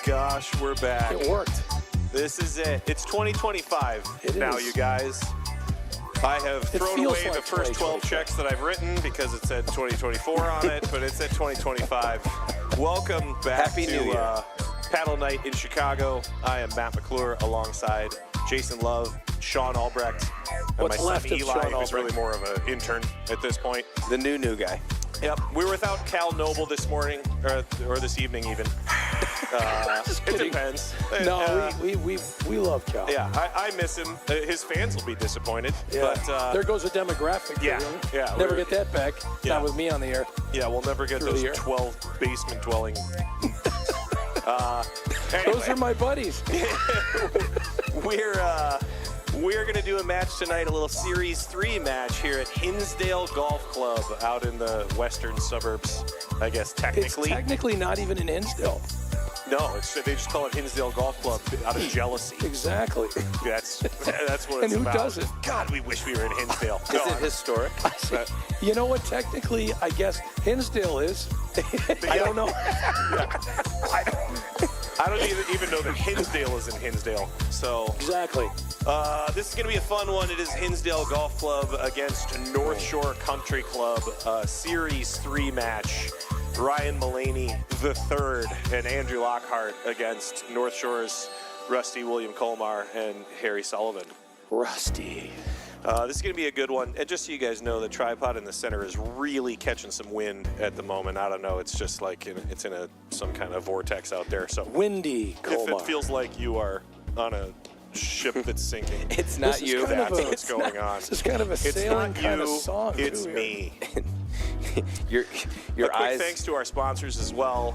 gosh, we're back. It worked. This is it. It's 2025 now, you guys. I have thrown away the first 12 checks that I've written because it said 2024 on it, but it said 2025. Welcome back to Paddle Night in Chicago. I am Matt McClure alongside Jason Love, Sean Albrecht, and my son Eli, who's really more of an intern at this point. The new guy. Yep, we were without Cal Noble this morning, or this evening even. It depends. No, we love Cal. Yeah, I miss him. His fans will be disappointed. Yeah. But there goes a demographic. Yeah. Never get that back. Not with me on the air. Yeah, we'll never get those 12 basement dwelling. Anyway. Those are my buddies. We're going to do a match tonight, a little Series 3 match here at Hinsdale Golf Club out in the western suburbs, I guess, technically. It's technically not even in Hinsdale. No, they just call it Hinsdale Golf Club out of jealousy. Exactly. That's what it's about. And who doesn't? God, we wish we were in Hinsdale. Is it historic? You know what? Technically, I guess Hinsdale is. I don't know. I don't even know that Hinsdale is in Hinsdale. So exactly. This is going to be a fun one. It is Hinsdale Golf Club against North Shore Country Club, Series 3 match. Ryan Mullaney III and Andrew Lockhart against North Shore's Rusty William Colmar and Harry Sullivan. Rusty. This is going to be a good one. And just so you guys know, the tripod in the center is really catching some wind at the moment. I don't know. It's just like it's in some kind of vortex out there. So windy, Colmar. If it feels like you are on a ship that's sinking, it's not you. That's what's going on. This is kind of a sailing kind of song. It's me. Your eyes. Thanks to our sponsors as well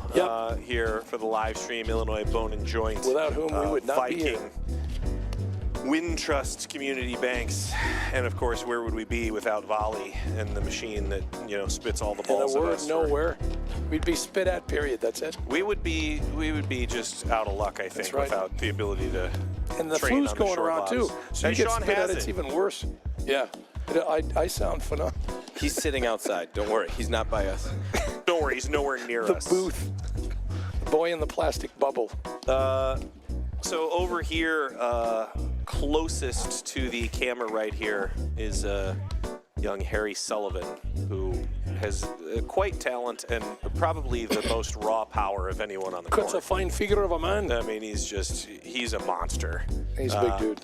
here for the live stream, Illinois Bone and Joint. Without whom we would not Viking, be here. Wintrust Community Banks, and of course, where would we be without Volley and the machine that spits all the balls at us? Nowhere. We'd be spit at. Period. That's it. We would be just out of luck, I think, without the ability to. And the train flu's going around too, so you get spit at. It's even worse. Yeah. I sound phenomenal. He's sitting outside. Don't worry. He's not by us. Don't worry. He's nowhere near us. The booth. The boy in the plastic bubble. So over here, closest to the camera right here is young Harry Sullivan, who has quite talent and probably the most raw power of anyone on the court. Cuts a fine figure of a man. I mean, he's a monster. He's a big dude.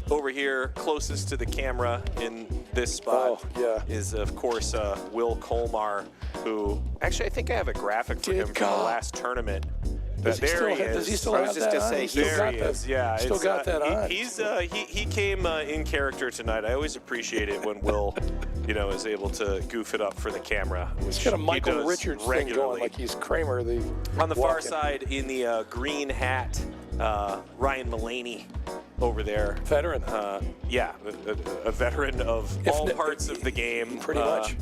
Over here, closest to the camera in this spot is, of course, Will Colmar, who actually I think I have a graphic for him from the last tournament. Does he still have that on? There he is. Yeah, still got that on. He came in character tonight. I always appreciate it when Will, is able to goof it up for the camera. He's got a Michael Richards thing going, like he's Kramer. On the far side, in the green hat, Ryan Mullaney over there. Veteran. A veteran of all parts of the game. Pretty much.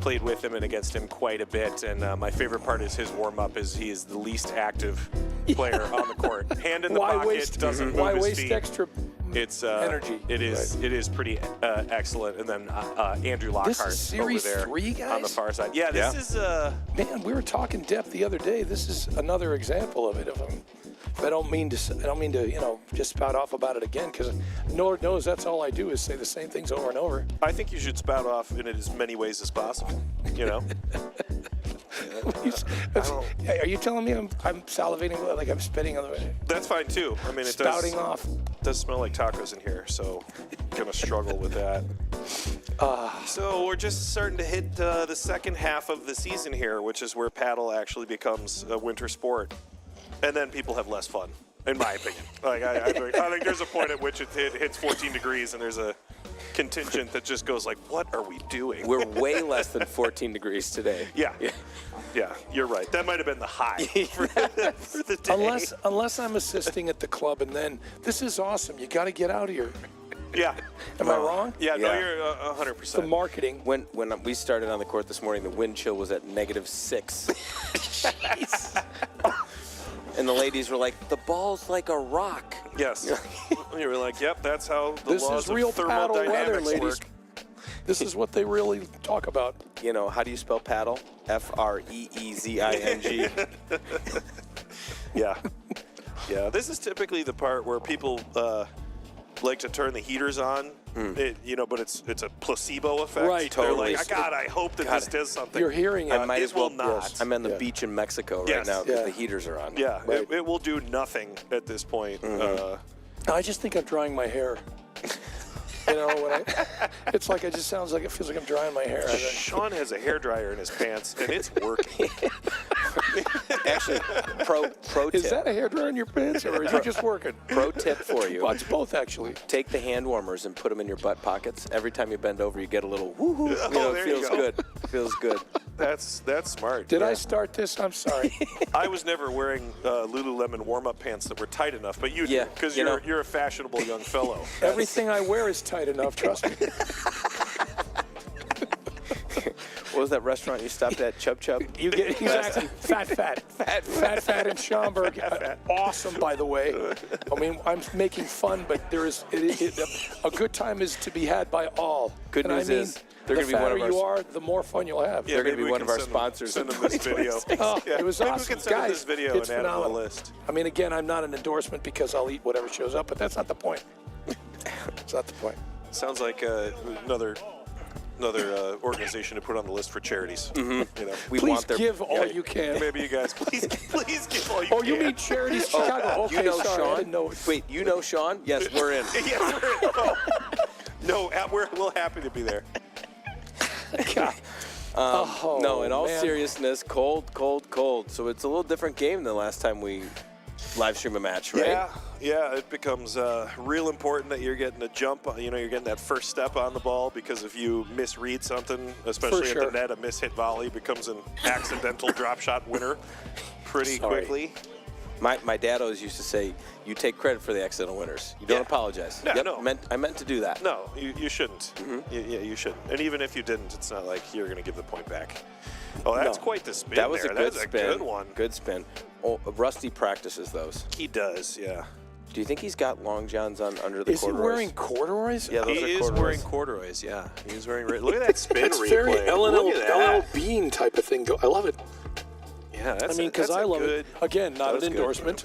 Played with him and against him quite a bit, and my favorite part is his warm-up is he is the least active player on the court. Hand in the pocket, doesn't move his feet. Why waste extra energy? It is pretty excellent. And then Andrew Lockhart this is Series over there 3, guys? on the far side. Yeah, this is man, we were talking depth the other day. This is another example of it. I don't mean to, just spout off about it again, because Lord knows that's all I do is say the same things over and over. I think you should spout off in as many ways as possible. Are you telling me I'm salivating like I'm spitting on the way? That's fine too. I mean, spouting off. It does smell like tacos in here, so gonna struggle with that. So we're just starting to hit the second half of the season here, which is where paddle actually becomes a winter sport. And then people have less fun, in my opinion. I think there's a point at which it hits 14 degrees and there's a contingent that just goes like, what are we doing? We're way less than 14 degrees today. Yeah, you're right. That might have been the high for the day. Unless I'm assisting at the club, and then this is awesome. You got to get out of here. Yeah. Am I wrong? Yeah, no, you're 100%. The marketing. When we started on the court this morning, the wind chill was at -6. Jeez. And the ladies were like, the ball's like a rock. Yes. You were like, yep, that's how the laws of real paddle weather, ladies. work. This is what they really talk about. How do you spell paddle? F-R-E-E-Z-I-N-G. Yeah. Yeah, this is typically the part where people like to turn the heaters on, but it's a placebo effect. Right, totally. They're like, God, I hope that this does something. You're hearing it. I might it as well will not. Yes. I'm on the beach in Mexico right now because the heaters are on. Yeah, Right. it will do nothing at this point. I just think I'm drying my hair. It's like it just sounds like it feels like I'm drying my hair. Sean has a hairdryer in his pants, and it's working. Actually, pro tip. Is that a hairdryer in your pants, or are you just working? Pro tip for you. Well, it's both, actually. Take the hand warmers and put them in your butt pockets. Every time you bend over, you get a little woo-hoo. There It you feels go. good. Feels good. That's smart. Did I start this? I'm sorry. I was never wearing Lululemon warm-up pants that were tight enough, but you do, because you're a fashionable young fellow. Everything I wear is tight enough, trust me. What was that restaurant you stopped at? Chub Chub? You get exactly fat in Schaumburg. Awesome, by the way. I mean, I'm making fun, but there is a good time is to be had by all. Good and news I mean, is they're the going to be one fatter of our. you are, the more fun you'll have. Yeah, They're going to maybe be we one of can our sponsors. Send them this video. Oh, it was maybe awesome, we can send them guys. this video It's and add it on the phenomenal. list. I mean, again, I'm not an endorsement because I'll eat whatever shows up, but that's not the point. It's not the point. Sounds like another organization to put on the list for charities. We Please want their. give all you can. Maybe you guys, please give all you can. Oh, you mean Charities Chicago? Okay, you know sorry, I Sean? didn't know. Wait, you know Sean? Yes, we're in. Yes, we're in. No, we're happy to be there. No, in all man. seriousness, cold. So it's a little different game than the last time we live stream a match, right? Yeah, it becomes real important that you're getting a jump. You're getting that first step on the ball, because if you misread something, especially For sure. at the net, a mishit volley becomes an accidental drop shot winner pretty quickly. My dad always used to say, "You take credit for the accidental winners. You don't apologize." Yeah, yep, no. I meant to do that. No, you shouldn't. You shouldn't. And even if you didn't, it's not like you're going to give the point back. Oh, that's quite the spin. That was there. a good That's spin. a good one. Good spin. Oh, Rusty practices those. He does, yeah. Do you think he's got long johns on under the Is he corduroys? wearing corduroys? Yeah, those He are is corduroys. wearing corduroys, yeah. He's wearing. Look at that spin It's replay. very Look at that. LL Bean type of thing. I love it. Yeah, that's I mean, because I love good, it. Again, not an was good. endorsement.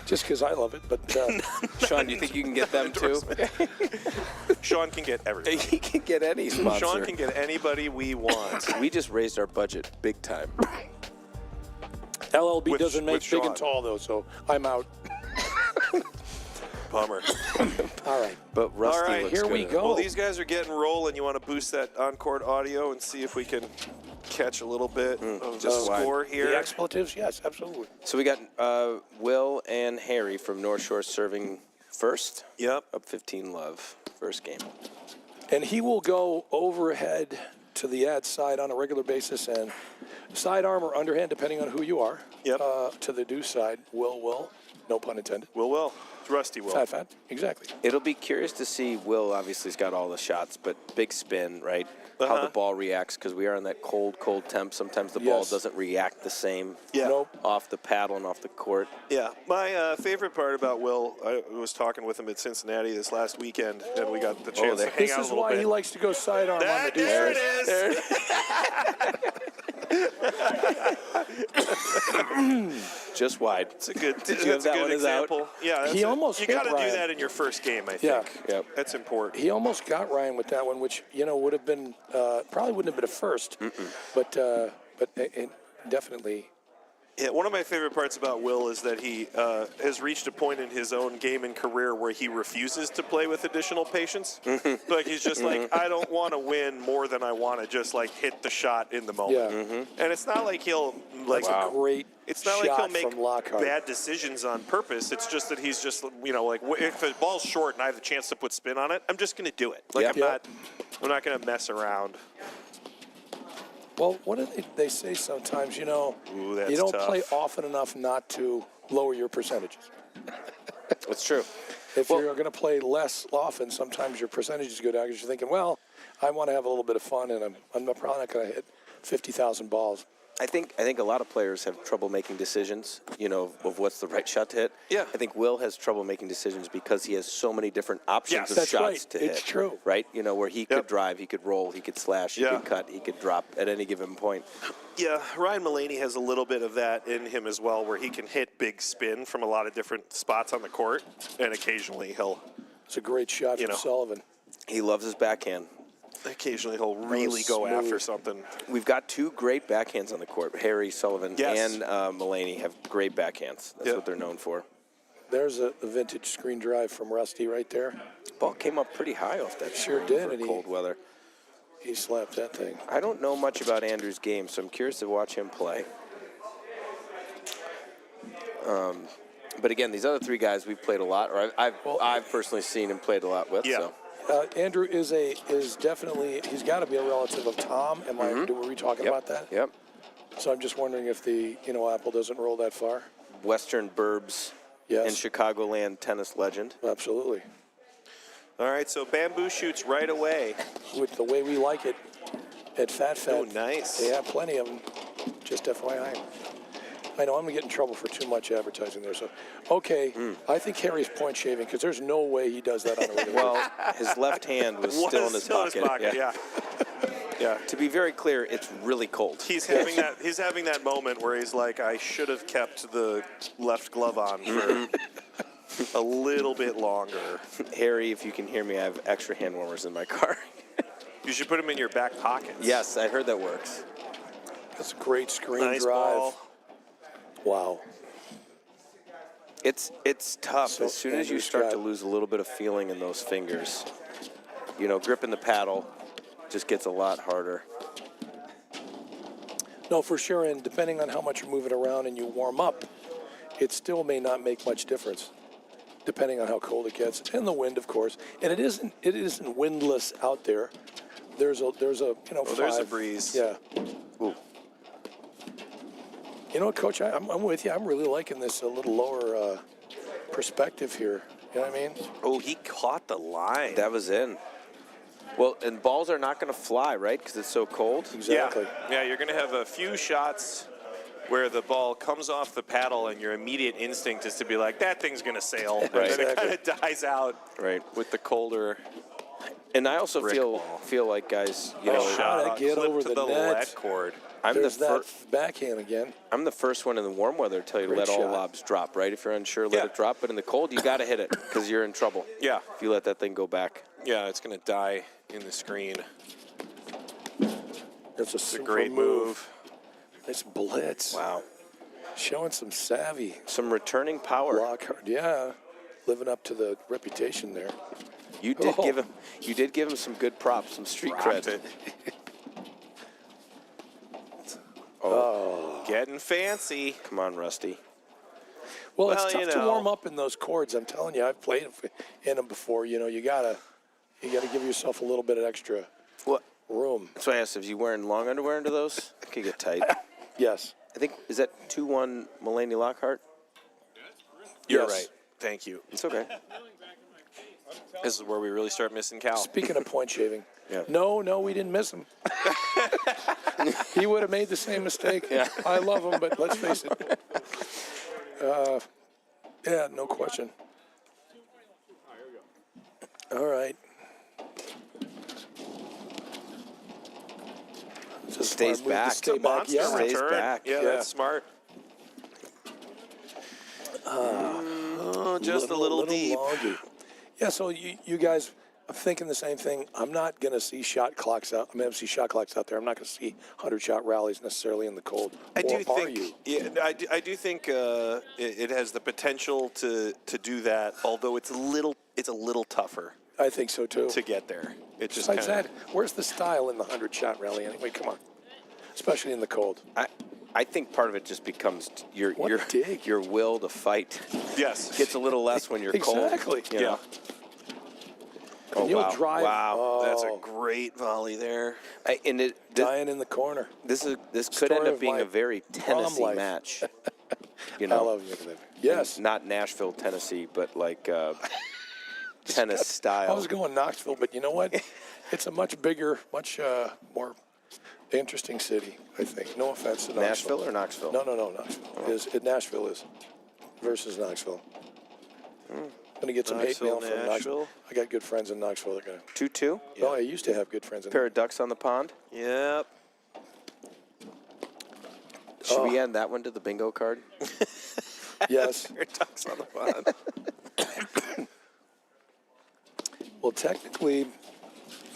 Just because I love it, but Sean, do you think you can get them too? Sean can get everybody. He can get any sponsor. Sean can get anybody we want. We just raised our budget big time. LLB doesn't make with big and Sean. tall, though, so I'm out. Bummer. All right. But Rusty All right, looks here we good. go. Well, these guys are getting rolling. You want to boost that on-court audio and see if we can catch a little bit of the score here. The expletives? Yes, absolutely. So we got Will and Harry from North Shore serving first. Yep. Up 15 love. First game. And he will go overhead to the ad side on a regular basis and sidearm or underhand, depending on who you are. Yep. To the deuce side. Will. No pun intended. Will. It's Rusty Will. Fat. Exactly. It'll be curious to see. Will obviously has got all the shots, but big spin, right? How the ball reacts, because we are in that cold temp. Sometimes the ball Yes. doesn't react the same Yeah. Nope. off the paddle and off the court. Yeah. My favorite part about Will, I was talking with him at Cincinnati this last weekend, and we got the chance to hang This out a is little why bit. he likes to go sidearm on the deuce There it side. is. Just wide. It's a good. Did you have that one as out? example. Yeah, that's He almost You hit got to do Ryan. that in your first game, I Yeah. think. Yep. That's important. He almost got Ryan with that one, which would have been probably wouldn't have been a first, but it definitely. Yeah, one of my favorite parts about Will is that he has reached a point in his own game and career where he refuses to play with additional patience. Like he's just like, I don't want to win more than I want to just like hit the shot in the moment. Yeah. And it's not like he'll like. That's a great It's not like he'll shot make from Lockhart. bad decisions on purpose. It's just that he's just like if the ball's short and I have the chance to put spin on it, I'm just going to do it. Like Yep. I'm not going to mess around. Well, what do they say sometimes? Ooh, that's you don't tough. play often enough not to lower your percentages. That's true. If you're going to play less often, sometimes your percentages go down because you're thinking, well, I want to have a little bit of fun, and I'm probably not going to hit 50,000 balls. I think a lot of players have trouble making decisions, of what's the right shot to hit. Yeah. I think Will has trouble making decisions because he has so many different options Yes. of That's shots right. to hit. It's true. Right? Where he could drive, he could roll, he could slash, he could cut, he could drop at any given point. Yeah, Ryan Mullaney has a little bit of that in him as well, where he can hit big spin from a lot of different spots on the court, and occasionally he'll It's a great shot from Sullivan. He loves his backhand. really go after something. We've got two great backhands on the court. Harry Sullivan and Mullaney have great backhands. That's what they're known for. There's a vintage screen drive from Rusty right there. Ball came up pretty high off that. Sure did, for and cold weather. He slapped that thing. I don't know much about Andrew's game, so I'm curious to watch him play. But again, these other three guys we've played a lot, or I've personally seen and played a lot with. Yeah. So. Andrew is definitely, he's got to be a relative of Tom. Were we talking about that? Yep. So I'm just wondering if the apple doesn't roll that far. Western Burbs and Chicagoland tennis legend. Absolutely. All right, so Bamboo shoots right away. With the way we like it at Fat. Oh, nice. They have plenty of them. Just FYI. I know I'm going to get in trouble for too much advertising there. So, okay, I think Harry's point shaving because there's no way he does that on a regular basis. Well, his left hand was still in his pocket. Yeah. To be very clear, it's really cold. He's having that. He's having that moment where he's like, I should have kept the left glove on for a little bit longer. Harry, if you can hear me, I have extra hand warmers in my car. You should put them in your back pockets. Yes, I heard that works. That's a great screen Nice drive. ball. Wow. It's tough. So as soon as you start to lose a little bit of feeling in those fingers, gripping the paddle just gets a lot harder. No, for sure. And depending on how much you move it around and you warm up, it still may not make much difference, depending on how cold it gets and the wind, of course. And it isn't windless out there. There's a there's a breeze. Yeah. Ooh. You know what, Coach? I'm with you. I'm really liking this a little lower perspective here. You know what I mean? Oh, he caught the line. That was in. Well, and balls are not going to fly, right? Because it's so cold. Exactly. Yeah, you're going to have a few shots where the ball comes off the paddle and your immediate instinct is to be like, that thing's going to sail. Right. And then it kind of dies out with the colder. And I also feel like, guys, how to get over to the net net. cord. There's that backhand again. I'm the first one in the warm weather to tell you to let all lobs drop, right? If you're unsure, let it drop. But in the cold, you got to hit it because you're in trouble. Yeah. If you let that thing go back. Yeah, it's going to die in the screen. It's a great move. Nice blitz. Wow. Showing some savvy. Some returning power. Lockhart, yeah. Living up to the reputation there. You did give him some good props, some street cred. Getting fancy. Come on, Rusty. Well, it's tough to warm up in those chords. I'm telling you, I've played in them before. You gotta give yourself a little bit of extra room. That's why I asked if you wearing long underwear into those. It could get tight. Yes. I think is that 2-1 Mullaney Lockhart. You're right. Thank you. It's okay. This is where we really start missing Cal. Speaking of point shaving, Yeah. no, we didn't miss him. He would have made the same mistake. Yeah. I love him, but let's face it. Yeah, no question. All right. Stays back. Stay back. Yeah. Stays back. Yeah, that's smart. Just a little deep. Longy. Yeah, so you guys, I'm thinking the same thing. I'm not going to see shot clocks out. I'm going to see shot clocks out there. I'm not going to see 100-shot rallies necessarily in the cold. I do think it has the potential to do that, although it's a little tougher. I think so too. To get there, it just besides that, where's the style in the 100-shot rally anyway? Come on, especially in the cold. I think part of it just becomes your will to fight. Yes, gets a little less when you're cold. Exactly. Yeah. And you'll drive. Wow, that's a great volley there. Dying in the corner. This could end up being a very Tennessee match. I love you. Yes. Not Nashville, Tennessee, but like tennis style. I was going Knoxville, but you know what? It's a much bigger, much more Interesting city, I think. No offense to Nashville or Knoxville? No, Knoxville. Nashville is versus Knoxville. Going to get some hate mail from Knoxville. I got good friends in Knoxville. They're going 2-2? Yeah. Oh, I used to have good friends in Pair of ducks on the pond? Yep. Should we add that one to the bingo card? Yes. Pair of ducks on the pond. Well, technically,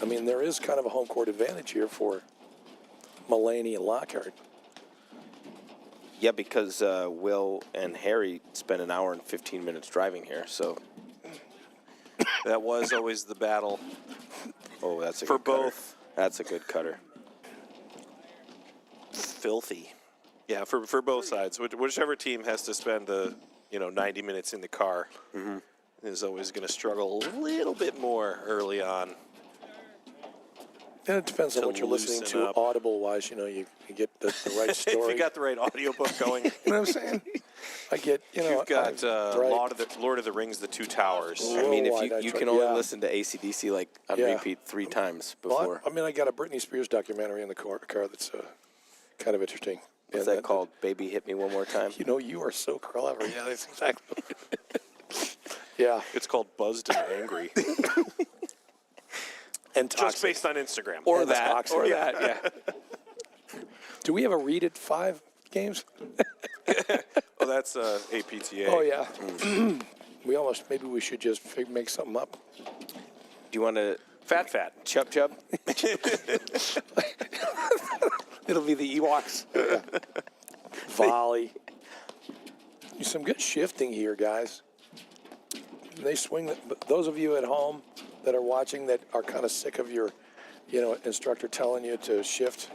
I mean, there is kind of a home court advantage here for Mulaney and Lockhart. Yeah, because Will and Harry spent an hour and 15 minutes driving here, so. That was always the battle. Oh, that's a For good cutter. both. That's a good cutter. Filthy. Yeah, for both sides. Whichever team has to spend the 90 minutes in the car is always going to struggle a little bit more early on. And it depends on To what you're listening loosen to up. audible-wise. You get the right story. If you got the right audiobook going. You know what I'm saying? I get, You've got right. Lord of the Rings, The Two Towers. I mean, if Worldwide, I you try- can only yeah. listen to AC/DC like on Yeah. repeat 3 times Well, before. I mean, I got a Britney Spears documentary in the car that's kind of interesting. What's And that called? Baby Hit Me One More Time? You are so clever. Yeah, that's exactly. Yeah, It's called Buzzed and Angry. and Just toxic. based on Instagram. Or And that. toxic. Or Yeah. that, yeah. Do we have a read it 5 games? Oh, that's APTA. Oh yeah. Maybe we should just make something up. Do you want to Fat. chub? It'll be the Ewoks. Volley. Some good shifting here, guys. They swing. Those of you at home that are watching that are kind of sick of your, instructor telling you to shift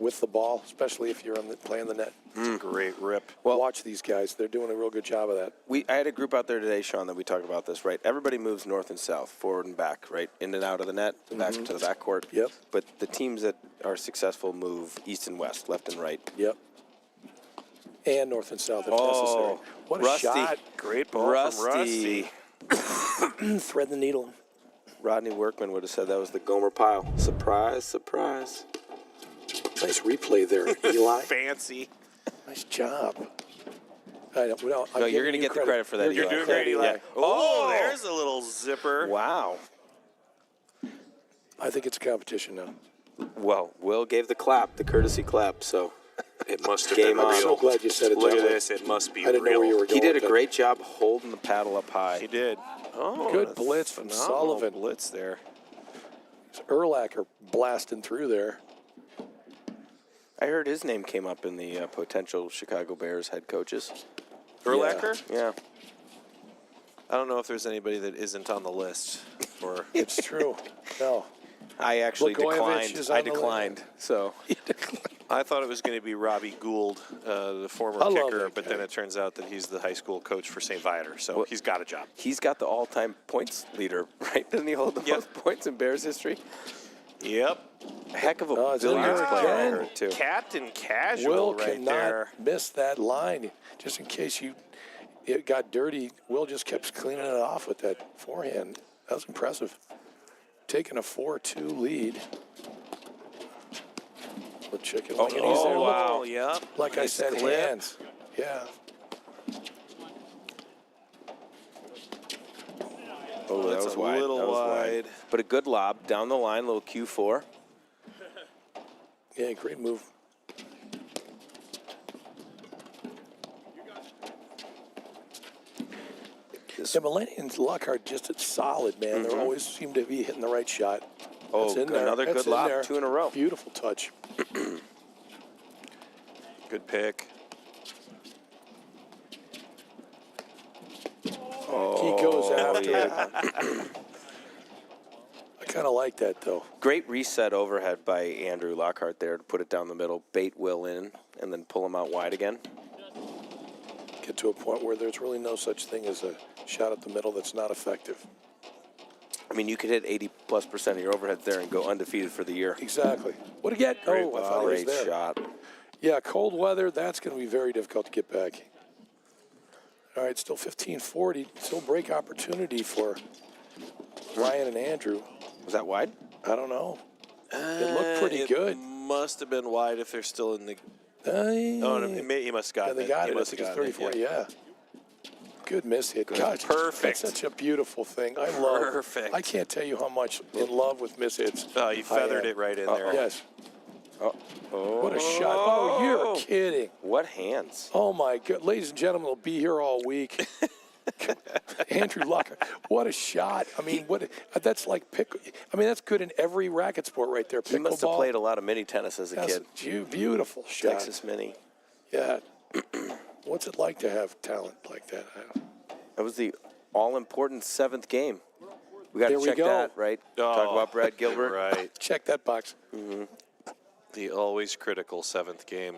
with the ball, especially if you're playing the net. It's a great rip. Well, watch these guys. They're doing a real good job of that. I had a group out there today, Sean, that we talked about this, right? Everybody moves north and south, forward and back, right? In and out of the net, back to the backcourt. Yep. But the teams that are successful move east and west, left and right. Yep. And north and south if necessary. What a Rusty. shot. Great ball from Rusty. Thread the needle. Rodney Workman would have said that was the Gomer Pyle. Surprise, surprise. Nice replay there, Eli. Fancy. Nice job. I'm No, giving you're going to you get the credit for that, You're Eli. doing great, Eli. Yeah. Oh, there's a little zipper. Wow. I think it's a competition now. Well, Will gave the clap, the courtesy clap, so It must have Game been on. real. I'm so glad you said it Look that at way. this. It must be I didn't know real. where you were going he did a with that. great job holding the paddle up high. He did. Oh, Good that's blitz from phenomenal Sullivan. Blitz there. Urlacher blasting through there. I heard his name came up in the potential Chicago Bears head coaches. Urlacher? Yeah. I don't know if there's anybody that isn't on the list. Or It's true. No. I actually Blagojevich declined. is I on the declined. So I thought it was going to be Robbie Gould, the former I love kicker, that but guy. then it turns out that he's the high school coach for St. Viator, so Well, he's got a job. he's got the all-time points leader, right? Doesn't he hold the Yep. most points in Bears history? Yep. A heck of a Oh, it's in billiards there player, I again. heard, too. Captain Casual Will right cannot there. miss that line. Just in case it got dirty, Will just kept cleaning it off with that forehand. That was impressive. Taking a 4-2 lead. The chicken wing. And he's there. Oh, Look, wow. Yep. like I Nice said, clip. hands. Yeah. Oh, that That's was a wide. little That was wide. But a good lob down the line, little Q4. Yeah, great move. Yeah, Mulaney and Lockhart just as solid, man. They always seem to be hitting the right shot. Oh, That's in there. another That's good in lob, there. 2 in a row. Beautiful touch. Good pick. He goes after it. I kind of like that, though. Great reset overhead by Andrew Lockhart there to put it down the middle, bait Will in, and then pull him out wide again. Get to a point where there's really no such thing as a shot up the middle that's not effective. I mean, you could hit 80+% of your overheads there and go undefeated for the year. Exactly. What did he get? Great Oh, I thought he was Great there. shot. Yeah, cold weather, that's going to be very difficult to get back. All right, still 15-40. Still break opportunity for Ryan and Andrew. Was that wide? I don't know. It looked pretty good. must have been wide if they're still in the. He must have gotten they it. got He it. I must think have it's gotten 34. it, Yeah. Good miss hit. Gosh, Perfect. That's such a beautiful thing. I love. Perfect. I can't tell you how much in love with miss hits. Oh, you feathered it right in there. Yes. Oh. What a shot. Oh, you're kidding. What hands? Oh, my God. Ladies and gentlemen, will be here all week. Andrew Lucker. What a shot. I mean, that's like that's good in every racket sport right there. Pickleball. He must have played a lot of mini tennis as a kid. Beautiful shot. Texas mini. Yeah. What's it like to have talent like that? That was the all-important 7th game. We got There to we check go. that, right? Talk about Brad Gilbert. Right. Check that box. The always critical 7th game.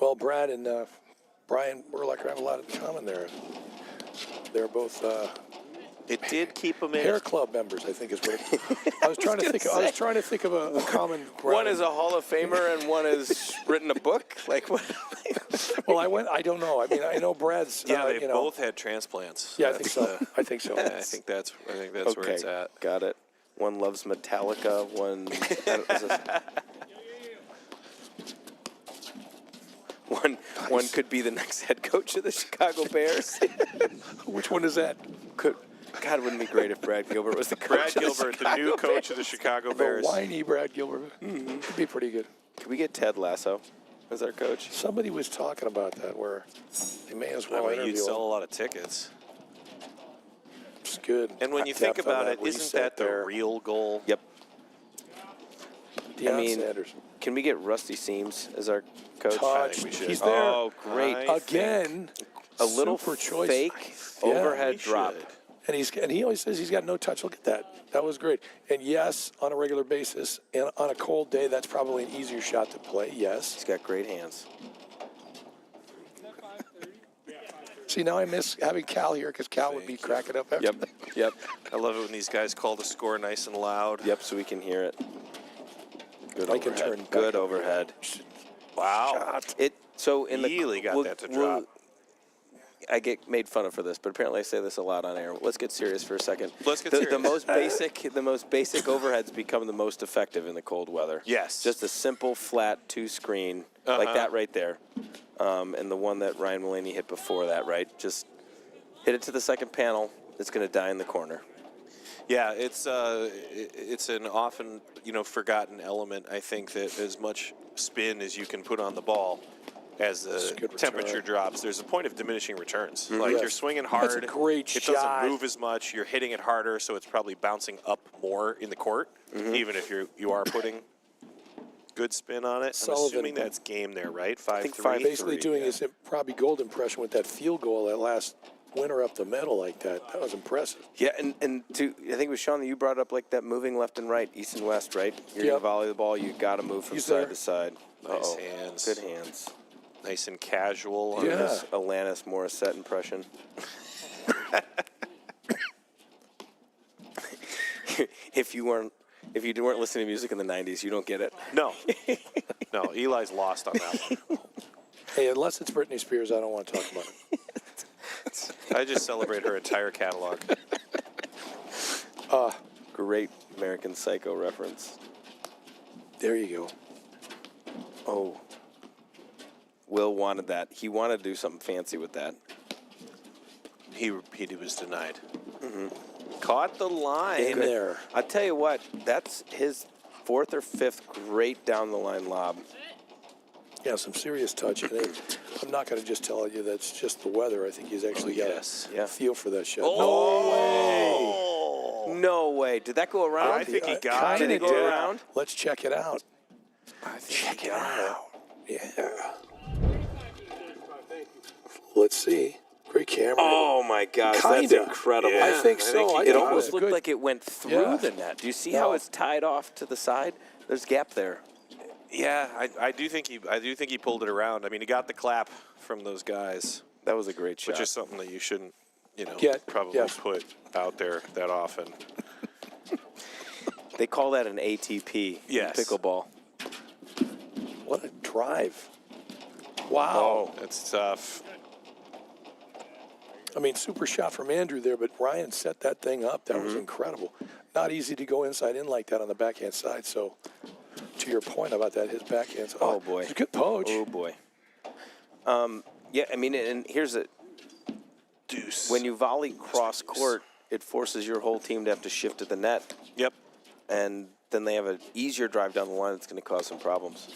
Well, Brad and Brian Urlacher have a lot in common there. They're both It did keep him in. hair club members, I think is what it, I was trying to think. I was trying to think of a common ground. One is a Hall of Famer and one has written a book. Like what? Well, I don't know. I mean, I know Brad's. Yeah, they both had transplants. Yeah, I think so. I think so. I think that's okay, where it's at. Got it. One loves Metallica. One. One could be the next head coach of the Chicago Bears. Which one is that? God, wouldn't it be great if Brad Gilbert was the coach Brad of the Gilbert, the new coach of the Chicago Bears. The whiny Brad Gilbert. Could be pretty good. Could we get Ted Lasso as our coach? Somebody was talking about that where they may as well interview you'd sell him. a lot of tickets. It's good. And when you think about it, isn't that the real goal? Yep. Deion Sanders. Can we get Rusty Seams as our coach? I think we should. He's there. Oh, great. Again. A little super choice. fake overhead drop. And he always says he's got no touch. Look at that. That was great. And yes, on a regular basis, and on a cold day, that's probably an easier shot to play. Yes. He's got great hands. See, now I miss having Cal here because Cal would be cracking up. Yep. Yep. I love it when these guys call the score nice and loud. Yep. So we can hear it. Good I can overhead. turn Good back. overhead. Wow. Really got that to drop. I get made fun of for this, but apparently I say this a lot on air. Let's get serious for a second. Let's get serious. The most basic overheads become the most effective in the cold weather. Yes. Just a simple flat 2-screen like that right there, and the one that Ryan Mulaney hit before that, right? Just hit it to the second panel. It's going to die in the corner. Yeah, it's an often forgotten element. I think that as much spin as you can put on the ball, as the temperature drops, there's a point of diminishing returns. Like you're swinging hard, that's a great it shot. doesn't move as much. You're hitting it harder, so it's probably bouncing up more in the court, even if you are putting good spin on it. Sullivan. I'm assuming that's game there, right? 5-3. I think 5-3. Basically doing his probably gold impression with that field goal that last winner up the middle like that. That was impressive. Yeah, and I think it was Sean that you brought up like that moving left and right, east and west, right? You're going to volley the ball, you got to move from side to side. Nice hands. Good hands. Nice and casual. On this Alanis Morissette impression. If you weren't listening to music in the 90s, you don't get it. No. No, Eli's lost on that one. Hey, unless it's Britney Spears, I don't want to talk about it. I just celebrate her entire catalog. Great American Psycho reference. There you go. Oh. Will wanted that. He wanted to do something fancy with that. He was denied. Caught the line. In there. I tell you what, that's his 4th or 5th great down the line lob. Yeah, some serious touch. And I'm not going to just tell you that's just the weather. I think he's actually got a feel for that shot. Oh. No way. Did that go around? I think he got it. Did it go around? Let's check it out. Check it out. Yeah. Let's see. Great camera. Oh my gosh, that's incredible. Yeah, I think so. It almost looked like it went through the net. Do you see how it's tied off to the side? There's a gap there. Yeah, I do think he pulled it around. I mean, he got the clap from those guys. That was a great shot. Which is something that you shouldn't, probably put out there that often. They call that an ATP in pickleball. What a drive. Wow. Oh, that's tough. I mean, super shot from Andrew there, but Ryan set that thing up. That was incredible. Not easy to go inside in like that on the backhand side, so to your point about that, his backhands. Oh, boy. It's a good poach. Oh, boy. Yeah, I mean, and here's a Deuce. when you volley cross court, it forces your whole team to have to shift to the net. Yep. And then they have an easier drive down the line that's going to cause some problems.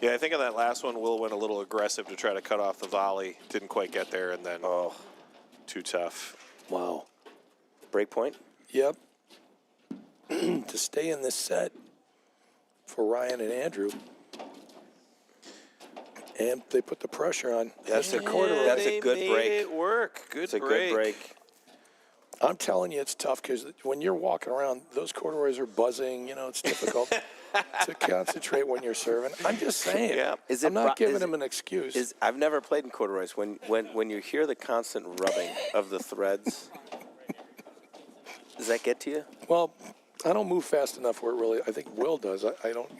Yeah, I think on that last one, Will went a little aggressive to try to cut off the volley. Didn't quite get there, and then too tough. Wow. Break point? Yep. To stay in this set for Ryan and Andrew. And they put the pressure on. That's a corduroy. That's a good made break. It work. Good It's a break. good break. I'm telling you, it's tough because when you're walking around, those corduroys are buzzing. You know, it's difficult to concentrate when you're serving. I'm just saying. Yeah. I'm not giving him an excuse. I've never played in corduroys. When you hear the constant rubbing of the threads, does that get to you? Well, I don't move fast enough where it really, I think Will does. I don't,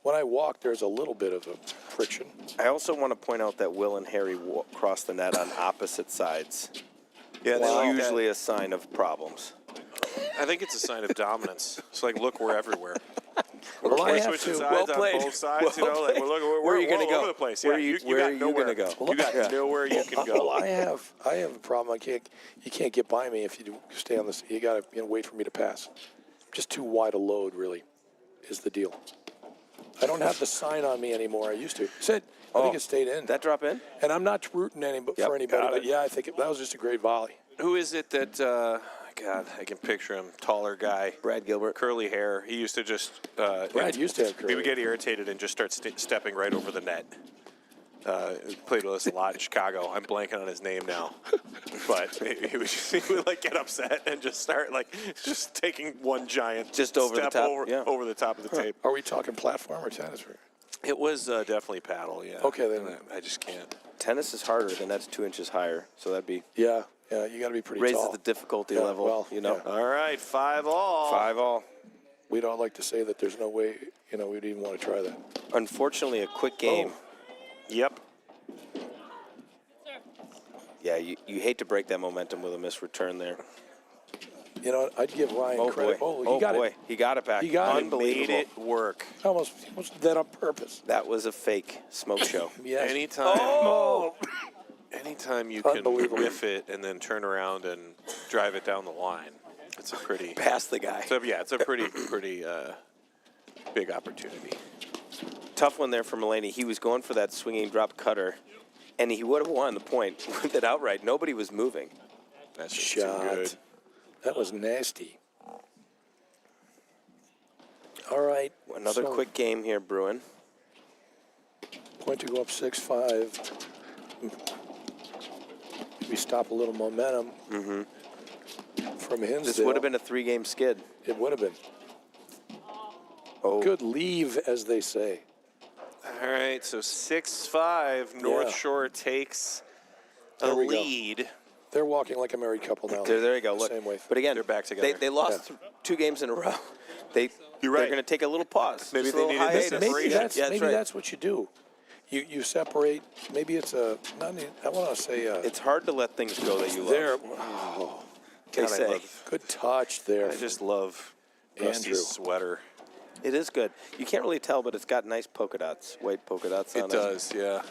when I walk, there's a little bit of a friction. I also want to point out that Will and Harry cross the net on opposite sides. Yeah, That's they like usually a sign of problems. I think it's a sign of dominance. It's like, look, we're everywhere. Well, I We're have switching to. sides Well played. on both sides. Well Like, played. look, Where are you going gonna to go? Over the place. Where Yeah, are you you got gonna nowhere. go? You got nowhere you can go. Well, I have a problem. You can't get by me if you stay on this. You got to wait for me to pass. Just too wide a load, really, is the deal. I don't have the sign on me anymore. I used to. I think it stayed in. That drop in? And I'm not rooting for anybody, got but it. yeah, I think that was just a great volley. Who is it that, God, I can picture him, taller guy. Brad Gilbert. Curly hair. He used to just, Brad used to have curly. he would get irritated and just start stepping right over the net. Played with us a lot in Chicago. I'm blanking on his name now, but he would like get upset and just start just taking one giant Just over the step top, over, yeah. over the top of the tape. Are we talking platform or tennis? It was definitely paddle, yeah. Okay, then. I just can't. Tennis is harder. The net's 2 inches higher, so that'd be Yeah, you got to be pretty raises tall. the difficulty Yeah, level. well, you know, yeah. All right, 5-all. 5-all. We don't like to say that there's no way, we'd even want to try that. Unfortunately, a quick game. Yep. Yeah, you hate to break that momentum with a missed return there. I'd give Ryan credit. Boy. He got Boy. it. He got it back. He got it. Unbelievable. Made it work. He almost did that on purpose. That was a fake smoke show. Yes. Anytime you can Unbelievable. whiff it and then turn around and drive it down the line, it's a pretty. Past the guy. It's a pretty big opportunity. Tough one there for Mulaney. He was going for that swinging drop cutter, and he would have won the point with it outright. Nobody was moving. That's just Shot. too good. That was nasty. All right. Another so, quick game here, Bruin. Point to go up 6-5. We stop a little momentum from Hinsdale. This would have been a 3-game skid. It would have been. Oh, Good leave, as they say. All right, so 6-5. North Yeah. Shore takes a There we go. lead. They're walking like a married couple now. there you go. The Look, Same way. but again, They're back together. They lost 2 games in a row. They're right. going to take a little pause. Maybe Just a they little needed this hiatus. separation. Maybe Yeah, that's what you do. You separate. Maybe it's I want to say. It's hard to let things go that you love. There. Oh, They God, I say. love- good touch there. I just love Andrew. Rusty's sweater. It is good. You can't really tell, but it's got nice polka dots, white polka dots on it. It does, yeah.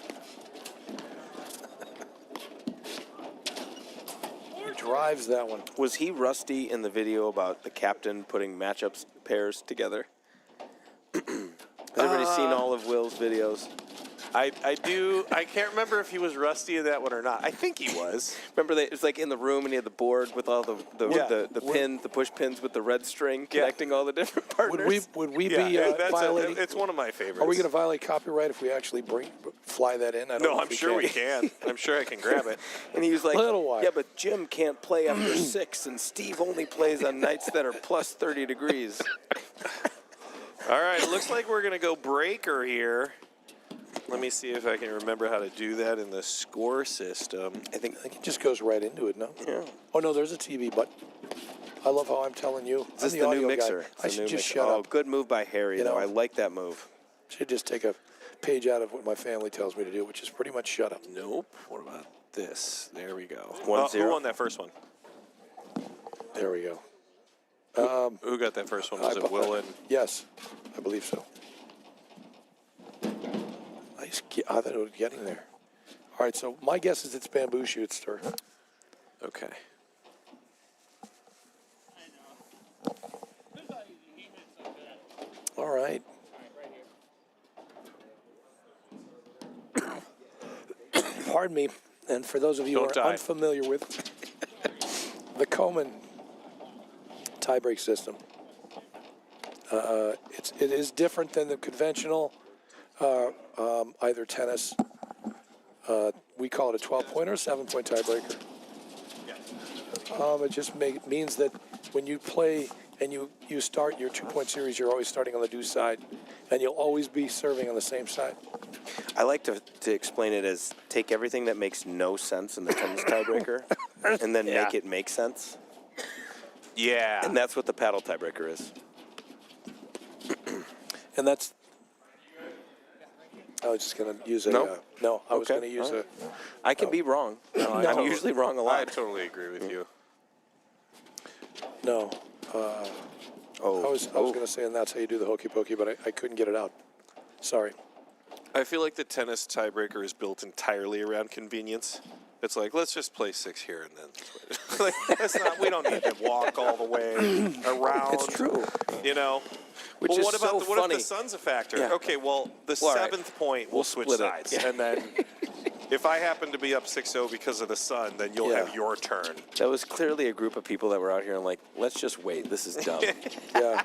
He drives that one. Was he rusty in the video about the captain putting matchups pairs together? Has everybody seen all of Will's videos? I do. I can't remember if he was rusty in that one or not. I think he was. Remember, it was like in the room, and he had the board with all the pins, the push pins with the red string connecting all the different partners. Would we Yeah, be violating? it's one of my favorites. Are we going to violate copyright if we actually fly that in? I don't No, know I'm if sure we can. I'm sure I can grab it. And he was like, Little while. yeah, but Jim can't play after 6, and Steve only plays on nights that are plus 30 degrees. All right, it looks like we're going to go breaker here. Let me see if I can remember how to do that in the score system. I think I think it just goes right into it, no? Yeah. Oh, no, there's a TV button. I love how I'm telling you. Is this I'm the audio new guy. mixer? It's I the should new just mixer. shut Oh, up. good move by Harry, You though. know? I like that move. Should just take a page out of what my family tells me to do, which is pretty much shut up. Nope. What about this? There we go. 1-0. Who won that first one? There we go. Who got that first one? Was it Will and? Yes, I believe so. I thought it was getting there. All right, so my guess is it's bamboo shoots, sir. Okay. All right. Pardon me, and for those of you who Don't are die. unfamiliar with the Coleman tie-break system, it is different than the conventional either tennis. We call it a 12-point or a 7-point tiebreaker. It just means that when you play and you start your 2-point series, you're always starting on the deuce side, and you'll always be serving on the same side. I like to explain it as take everything that makes no sense in the tennis tiebreaker and then make it make sense. Yeah. And that's what the paddle tiebreaker is. And that's. I was just going to use a. No? I was Okay. going to use All right. I can be wrong. I'm usually wrong a I lot. totally agree with you. No. I was going to say, and that's how you do the hokey pokey, but I couldn't get it out. Sorry. I feel like the tennis tiebreaker is built entirely around convenience. It's like, let's just play 6 here and then. Like, we don't need to walk all the way around. It's true. You know? Which well, is what about so what funny. if the sun's a factor? Yeah. Okay, well, the Well, all right. 7th point, we'll switch split it. sides. Yeah. And then if I happen to be up 6-0 because of the sun, then you'll Yeah. have your turn. That was clearly a group of people that were out here and like, let's just wait. This is dumb. Yeah.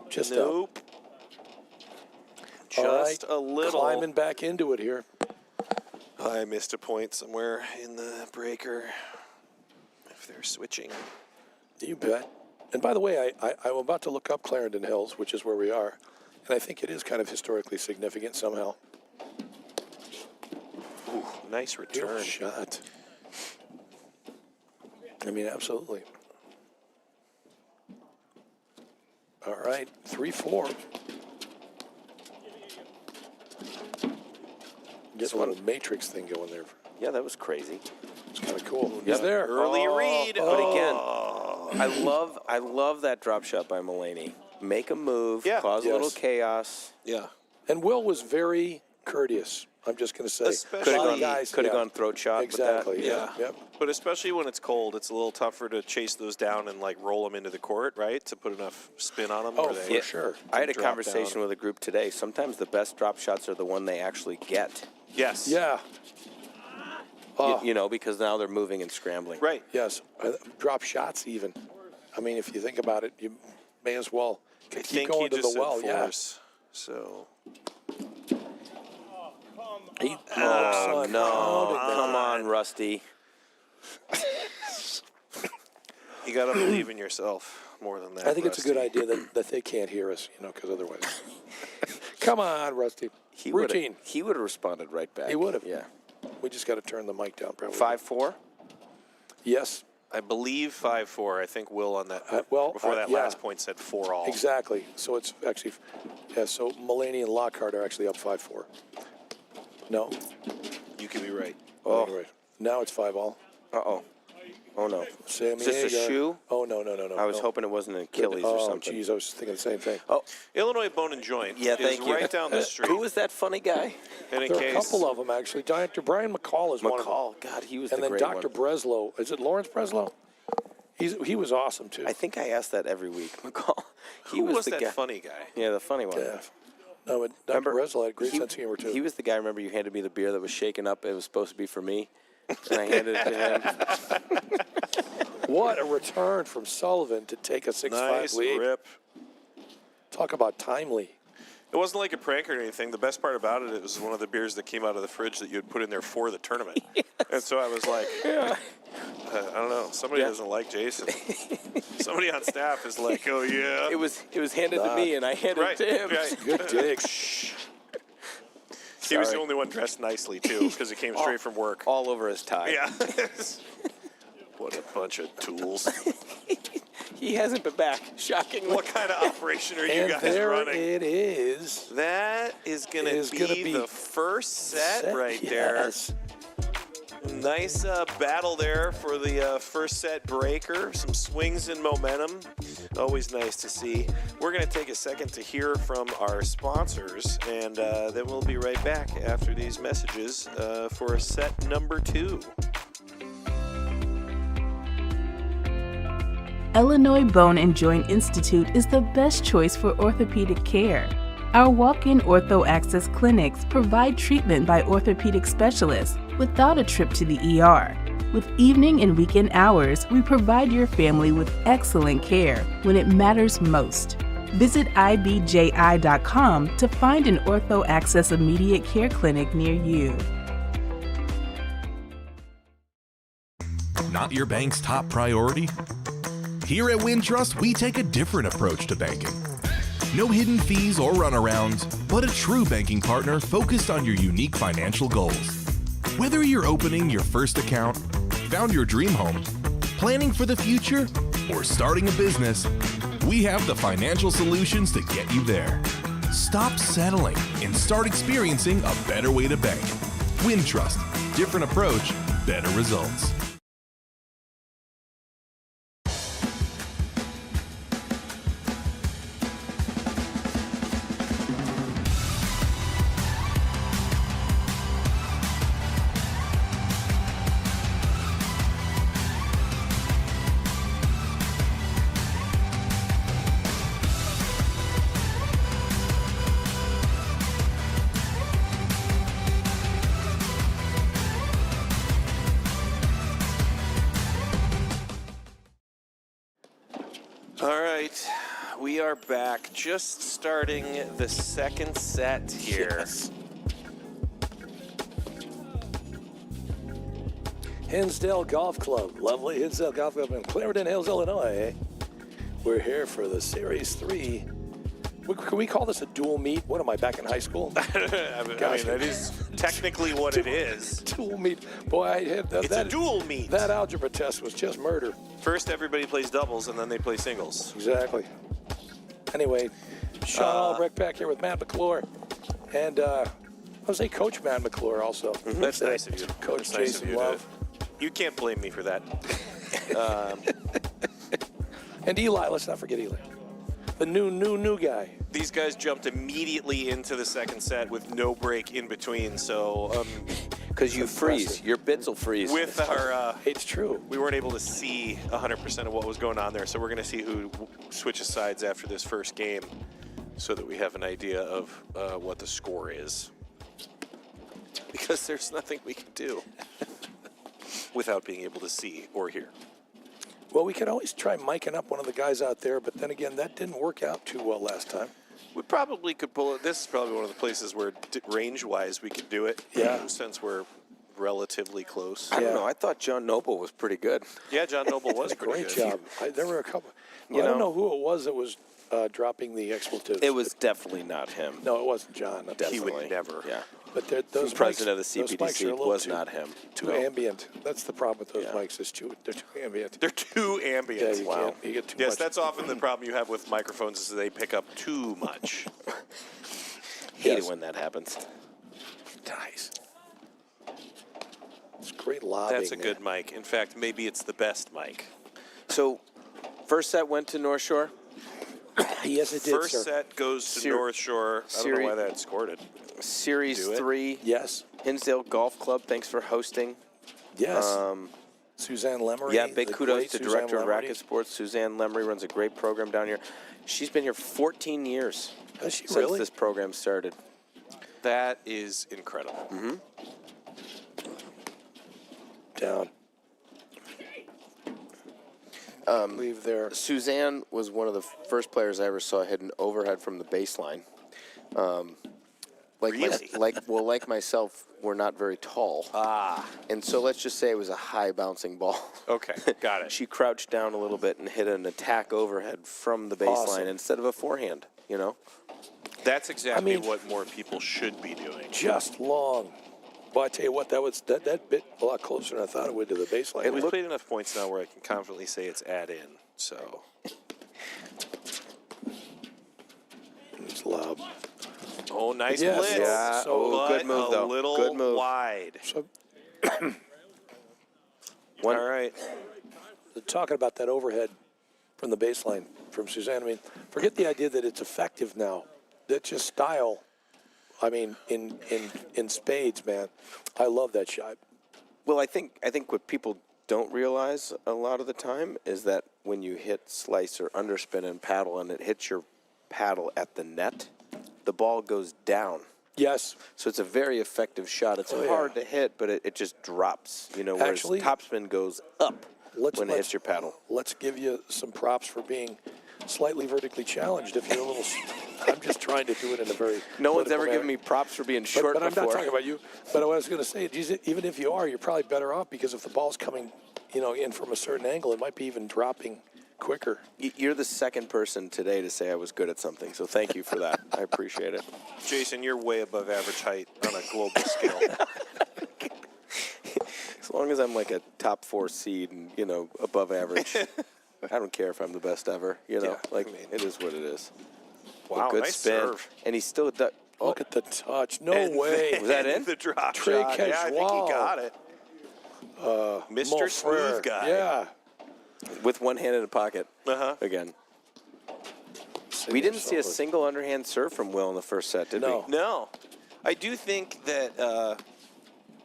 Just Nope. All right. Just a little. Climbing back into it here. I missed a point somewhere in the breaker. If they're switching. You bet. And by the way, I'm about to look up Clarendon Hills, which is where we are, and I think it is kind of historically significant somehow. Ooh, nice Good return. shot. I mean, absolutely. All right, 3-4. Get a little matrix thing going there. Yeah, that was crazy. It's kind of cool. Yeah. He's there. Early read. But again, I love that drop shot by Mulaney. Make a move, Yeah. cause a little Yes. chaos. Yeah. And Will was very courteous. I'm just going to say. Especially- A lot of Could guys, have yeah. gone throat shot Exactly. with that. Yeah. Yep. But especially when it's cold, it's a little tougher to chase those down and like roll them into the court, right? To put enough spin on them. Oh, where they for sure. I had a drop conversation down. with a group today. Sometimes the best drop shots are the one they actually get. Yes. Yeah. You know, because now they're moving and scrambling. Right. Yes. Drop shots even. I mean, if you think about it, you may as well I keep think going he to just the well. said Yeah. force. So He, Oh, no. Come on, Rusty. you got to believe in yourself more than that. I think it's a good Rusty. idea that they can't hear us, because otherwise. Come on, Rusty. Routine. He would have responded right back. He would have. Yeah. We just got to turn the mic down, probably. 5-4. Yes, I believe 5-4. I think Will on that. Before that yeah. last point said 4-all. exactly. So it's actually, so Mulaney and Lockhart are actually up 5-4. No? You could be right. Oh. Anyway, now it's 5-all. Uh-oh. Oh, no. Sammy Is this a Hagar. shoe? Oh, no. I was hoping it wasn't an Achilles or Oh, something. geez, I was thinking the same thing. Oh, Illinois Bone and Joint yeah, is thank you. right down the street. Who was that funny guy? And in There are a case, couple of them, actually. Dr. Brian McCall is one of them. McCall. God, he was And the then great Dr. one. Breslow. Is it Lawrence Breslow? He was awesome, too. I think I ask that every week. McCall. He who was the that guy. funny guy? Yeah, the funny one. Yeah. No, but Dr. Remember, Breslow had a great he- sense of humor, too. He was the guy, remember, you handed me the beer that was shaken up. It was supposed to be for me. And I handed it to him. What a return from Sullivan to take a 6-5 Nice lead. rip. Talk about timely. It wasn't like a prank or anything. The best part about it was one of the beers that came out of the fridge that you had put in there for the tournament. And so I was like, I don't know. Somebody Yeah. doesn't like Jason. Somebody on staff is like, oh, yeah. It was handed to me, and I handed right. it to him. Right. Good dig. He was the Sorry. only one dressed nicely, too, because it came straight from work. All over his tie. Yeah. What a bunch of tools. He hasn't been back, shockingly. What kind of operation are you And guys there running? it is. That is going It is to gonna be be the first set right there. Yes. Nice battle there for the first set breaker. Some swings and momentum. Always nice to see. We're going to take a second to hear from our sponsors, and then we'll be right back after these messages for set number 2. Illinois Bone and Joint Institute is the best choice for orthopedic care. Our walk-in Ortho Access clinics provide treatment by orthopedic specialists without a trip to the ER. With evening and weekend hours, we provide your family with excellent care when it matters most. Visit ibji.com to find an Ortho Access immediate care clinic near you. Not your bank's top priority? Here at Wintrust, we take a different approach to banking. No hidden fees or runarounds, but a true banking partner focused on your unique financial goals. Whether you're opening your first account, found your dream home, planning for the future, or starting a business, we have the financial solutions to get you there. Stop settling and start experiencing a better way to bank. Wintrust, different approach, better results. All right, we are back. Just starting the second set here. Yes. Hinsdale Golf Club. Lovely Hinsdale Golf Club in Clarendon Hills, Illinois. We're here for the Series 3. Can we call this a dual meet? What am I, back in high school? I mean, that is technically what it is. Dual meet. Boy, I had that. It's a dual meet. That algebra test was just murder. First, everybody plays doubles, and then they play singles. Exactly. Anyway, Sean Albrecht back here with Matt McClure. And I would say Coach Matt McClure also. Mm-hmm. That's nice of you. Coach That's nice Jason of you Love. You can't blame me for that. And Eli, let's not forget Eli. The new guy. These guys jumped immediately into the second set with no break in between, so Because you freeze. Your bits will freeze. with our It's true. we weren't able to see 100% of what was going on there, so we're going to see who switches sides after this first game so that we have an idea of what the score is. Because there's nothing we can do without being able to see or hear. Well, we could always try miking up one of the guys out there, but then again, that didn't work out too well last time. We probably could pull it. This is probably one of the places where range-wise we could do it. Yeah. Since we're relatively close. I don't know. I thought John Noble was pretty good. Yeah, John Noble was pretty Great good. job. There were a couple. I don't know who it was that was dropping the expletives. It was definitely not him. No, it wasn't John. He would never. Yeah. But those President mics, of the those mics are a CPDC little was not him. Too No. ambient. That's the problem with those mics. They're too ambient. They're too ambient. Yeah, you Wow. can't. You get too Yes, much. that's often the problem you have with microphones is they pick up too much. Hate Yes. it when that happens. Nice. It's great lobbying. That's a good mic. In fact, maybe it's the best mic. So, first set went to North Shore. Yes, it did, First sir. set goes to North Shore. I don't know why that scored it. Series Do it. 3. Yes. Hinsdale Golf Club. Thanks for hosting. Yes. Suzanne Lemery. Yeah, big the kudos great to Suzanne Director of Lemery. Racket Sports. Suzanne Lemery runs a great program down here. She's been here 14 years Has she since really? this program started. That is incredible. Mm-hmm. Down. Leave there. Suzanne was one of the first players I ever saw hit an overhead from the baseline. Really? Like myself, we're not very tall. And so let's just say it was a high bouncing ball. Okay, got it. She crouched down a little bit and hit an attack overhead from the baseline Awesome. instead of a forehand, you know? That's exactly I mean- what more people should be doing. Just long. Well, I tell you what, that bit a lot closer than I thought it would to the baseline. And we've played enough points now where I can confidently say it's add-in, so. It's lob. Oh, nice Yes, blitz. yeah. Oh, but good move, though. a little Good move. wide. So One, All right. Talking about that overhead from the baseline from Suzanne, I mean, forget the idea that it's effective now. That's just style. I mean, in spades, man. I love that shot. Well, I think what people don't realize a lot of the time is that when you hit slice or underspin and paddle and it hits your paddle at the net, the ball goes down. Yes. So it's a very effective shot. It's hard to hit, but it just drops, whereas Actually, topspin goes up when it hits your paddle. Let's give you some props for being slightly vertically challenged. If you're a little, I'm just trying to do it in a very. No one's ever manner. given me props for being short but I'm before. not talking about you. But what I was going to say, even if you are, you're probably better off because if the ball's coming, in from a certain angle, it might be even dropping quicker. You're the second person today to say I was good at something, so thank you for that. I appreciate it. Jason, you're way above average height on a global scale. As long as I'm like a top 4 seed and, above average, I don't care if I'm the best ever. It is what it is. Wow, good nice spin. serve. And he's still Look at the touch. No way. Was that in? The drop Trey shot. Yeah, I think he Casual. got it. Mr. Smooth Guy. Yeah. with one hand in the pocket. Again. We didn't see a Yourself single underhand serve from Will in the first set, did No. we? No. I do think that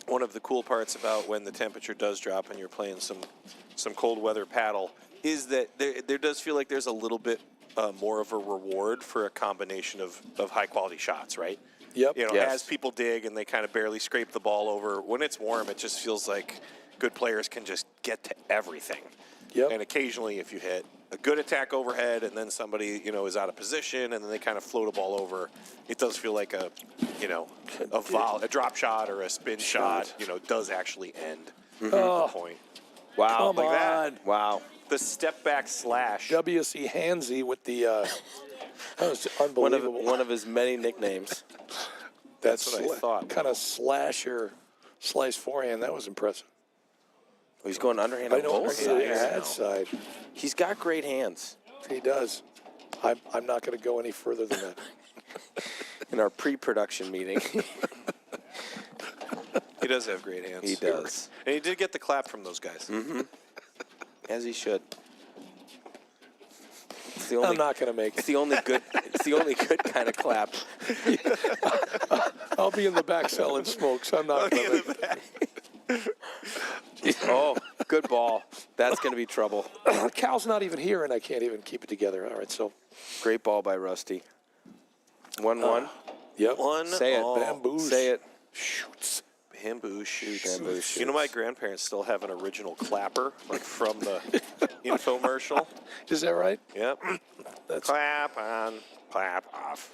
one of the cool parts about when the temperature does drop and you're playing some cold weather paddle is that there does feel like there's a little bit more of a reward for a combination of high quality shots, right? Yep. Yes. As people dig and they kind of barely scrape the ball over, when it's warm, it just feels like good players can just get to everything. Yep. And occasionally, if you hit a good attack overhead and then somebody, is out of position and then they kind of float a ball over, it does feel like a drop shot or a spin shot, does actually end the point. Wow. Come Like that. on. Wow. The step back slash. W.C. Hansy with the, that was unbelievable. One of his many nicknames. That's what I thought. Kind of slasher, slice forehand. That was impressive. He's going underhand I on know both the sides. ad side. He's got great hands. He does. I'm not going to go any further than that. In our pre-production meeting, He does have great hands. he does. And he did get the clap from those guys. As he should. It's the I'm only, not going to make it's it. the only good. It's the only good kind of clap. I'll be in the back selling smokes. I'm not going to make it. Oh, good ball. That's going to be trouble. Cal's not even here, and I can't even keep it together. All right, so. Great ball by Rusty. 1-1. Yep. Say it. Bamboo. Say it. Shoots. Bamboo shoots. Bamboo shoots. You know, my grandparents still have an original clapper, like from the infomercial. Is that right? Yep. That's Clap on, clap off.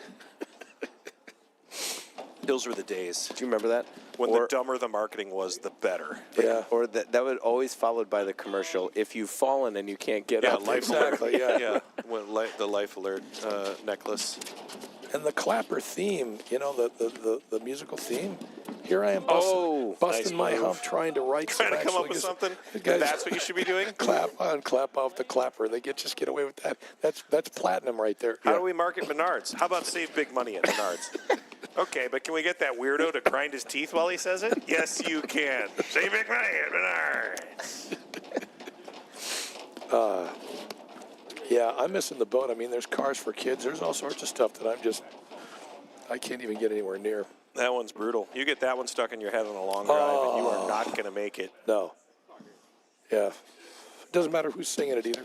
Those were the days Do you remember that? when the dumber the marketing was, the better. yeah. Or that would always followed by the commercial. If you've fallen and you can't get Yeah, up. life Exactly, alert. yeah. The life alert necklace. And the clapper theme, the musical theme. Here I am Oh, busting nice my move. hump trying to write some Trying to come up actually with just- something. Guys, That's what you should be doing. clap on, clap off the clapper. They just get away with that. That's platinum right there. How do we market Menards? How about save big money at Menards? Okay, but can we get that weirdo to grind his teeth while he says it? Yes, you can. Save big money at Menards. Yeah, I'm missing the boat. I mean, there's cars for kids. There's all sorts of stuff that I can't even get anywhere near. That one's brutal. You get that one stuck in your head on a long drive, and you are not going to make it. No. Yeah. Doesn't matter who's singing it either.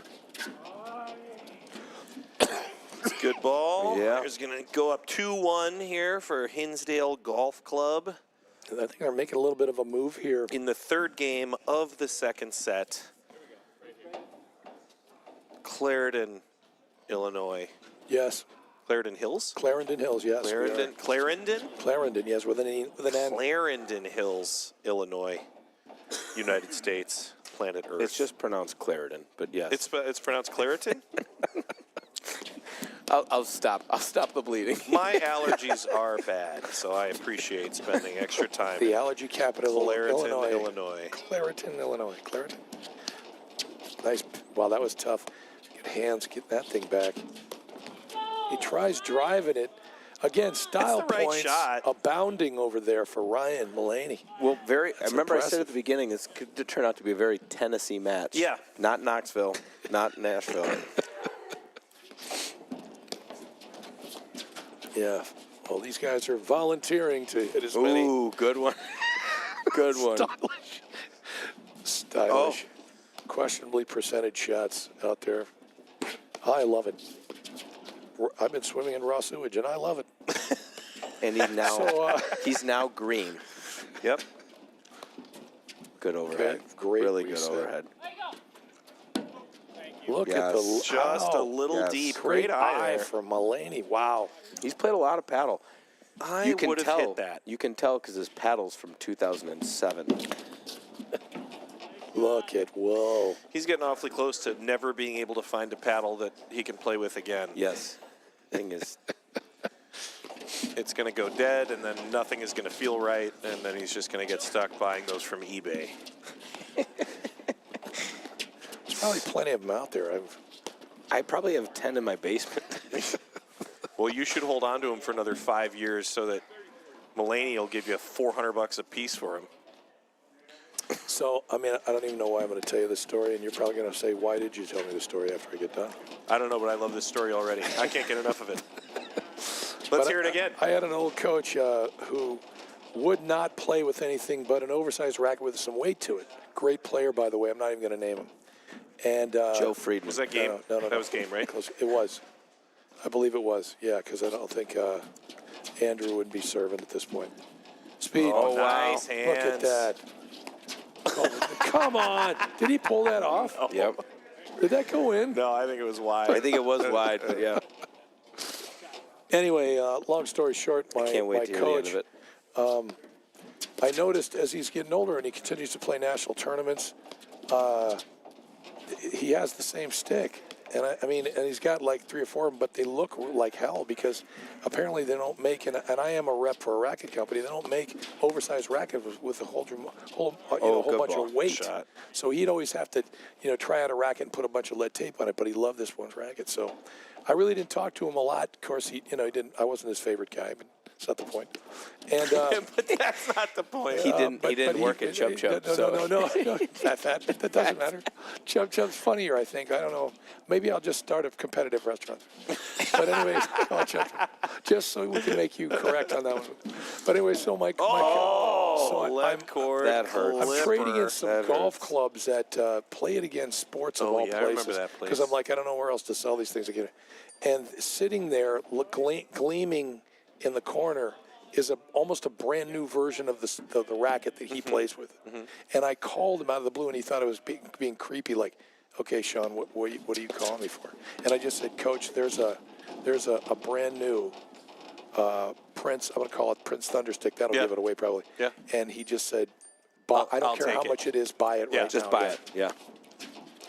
It's a good ball. Yeah. There's going to go up 2-1 here for Hinsdale Golf Club I think they're making a little bit of a move here. in the third game of the second set. Clarendon, Illinois. Yes. Clarendon Hills? Clarendon Hills, yes. we are. Clarendon? Clarendon, yes, with an N. Clarendon Hills, Illinois, United States, planet Earth. It's just pronounced Clarendon, but yes. It's pronounced Claritin? I'll stop. I'll stop the bleeding. My allergies are bad, so I appreciate spending extra time The in allergy capital of Claritin, Illinois. Illinois. Claritin, Illinois. Claritin. Nice. Wow, that was tough. Get hands, get that thing back. He tries driving it. Again, style It's the right points shot. abounding over there for Ryan Mullaney. Well, I remember I said impressive. at the beginning, this could turn out to be a very Tennessee match. Yeah. Not Knoxville, not Nashville. Yeah. Well, these guys are volunteering to hit as many. Ooh, good one. Good one. Stylish. Questionably percentage shots out there. I love it. I've been swimming in raw sewage, and I love it. And he's now So, he's now green. Yep. Good overhead. Okay, great really reset. good overhead. Look at Yes. the Just a wow. little Yes. deep. Great Great eye eye there. from Mullaney. Wow. He's played a lot of paddle. I You can would have tell hit that. You can tell because his paddle's from 2007. Look at, whoa. He's getting awfully close to never being able to find a paddle that he can play with again. Yes. Thing is, It's going to go dead, and then nothing is going to feel right, and then he's just going to get stuck buying those from eBay. There's probably plenty of them out there. I probably have 10 in my basement. Well, you should hold on to him for another 5 years so that Mullaney will give you $400 a piece for him. So, I mean, I don't even know why I'm going to tell you this story, and you're probably going to say, why did you tell me the story after I get done? I don't know, but I love this story already. I can't get enough of it. Let's hear it again. I had an old coach who would not play with anything but an oversized racket with some weight to it. Great player, by the way. I'm not even going to name him. And Joe Friedman. Was that game? No. That was game, right? It was. I believe it was. Yeah, because I don't think Andrew would be serving at this point. Speed. Oh, nice hands. Look at that. Come on. Did he pull that off? Yep. Did that go in? No, I think it was wide. I think it was wide, but yeah. Anyway, long story short, my Can't wait to hear the end coach, of it. I noticed as he's getting older and he continues to play national tournaments, he has the same stick. And I mean, and he's got like 3 or 4 of them, but they look like hell because apparently they don't make, and I am a rep for a racket company, they don't make oversized rackets with a whole good bunch ball. of weight. Shot. So he'd always have to, try out a racket and put a bunch of lead tape on it, but he loved this one's racket. So I really didn't talk to him a lot. Of course, he didn't. I wasn't his favorite guy, but it's not the point. And But that's not the point. He didn't work at Chub Chub. No. That doesn't matter. Chub Chub's funnier, I think. I don't know. Maybe I'll just start a competitive restaurant. But anyways, just so we can make you correct on that one. But anyway, so my lead cord. That hurts. I'm trading in clipper. some That golf hurts. clubs that Play It Again Sports of Oh, all yeah, I remember places. that place. Because I'm like, I don't know where else to sell these things again. And sitting there, gleaming in the corner, is almost a brand new version of the racket that he plays with. And I called him out of the blue, and he thought I was being creepy, like, okay, Sean, what are you calling me for? And I just said, Coach, there's a brand new Prince. I'm going to call it Prince Thunderstick. That'll give it away probably. Yeah. And he just said, I don't care how much it is, buy it right now. Just buy it. Yeah.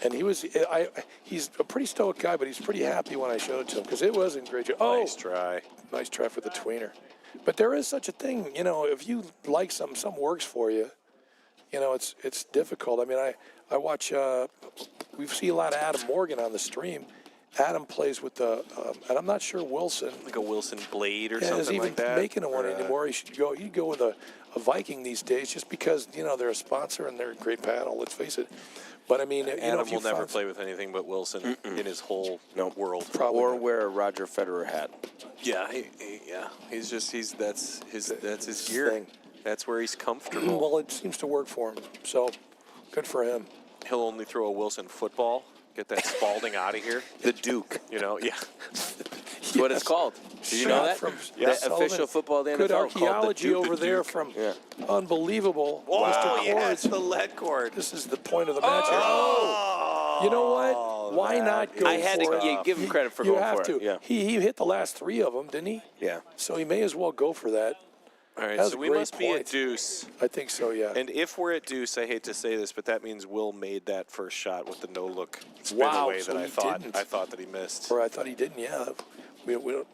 And he's a pretty stoic guy, but he's pretty happy when I showed it to him because it was in great shape. Nice try. Nice try for the tweener. But there is such a thing, if you like something works for you, it's difficult. I mean, I watch, we see a lot of Adam Morgan on the stream. Adam plays with and I'm not sure Wilson. Like a Wilson blade or Is something even like that. making one anymore. He'd go with a Viking these days just because, they're a sponsor and they're a great paddle, let's face it. But I mean, Adam if you will never found- play with anything but Wilson in his whole world. Probably Or not. wear a Roger Federer hat. Yeah, that's his gear. thing. That's where he's comfortable. Well, it seems to work for him. So, good for him. He'll only throw a Wilson football. Get that Spalding out of here. The Duke. Yeah. That's what it's called. Did you know that? From The Sullivan. official football of the NFL Good called the archaeology Duke. over The there Duke. from Yeah. unbelievable. Oh, Mr. yes, Cords. the lead cord. This is the point of the match. You know what? Why not go I had to for it? give him credit for you going have for to. it. Yeah. He hit the last 3 of them, didn't he? Yeah. So he may as well go for that. All right, That was so a we great must be at point. deuce. I think so, yeah. And if we're at deuce, I hate to say this, but that means Will made that first shot with the no-look spin Wow, away so that he I thought. didn't. I thought that he missed. Or I thought he didn't, yeah. We don't,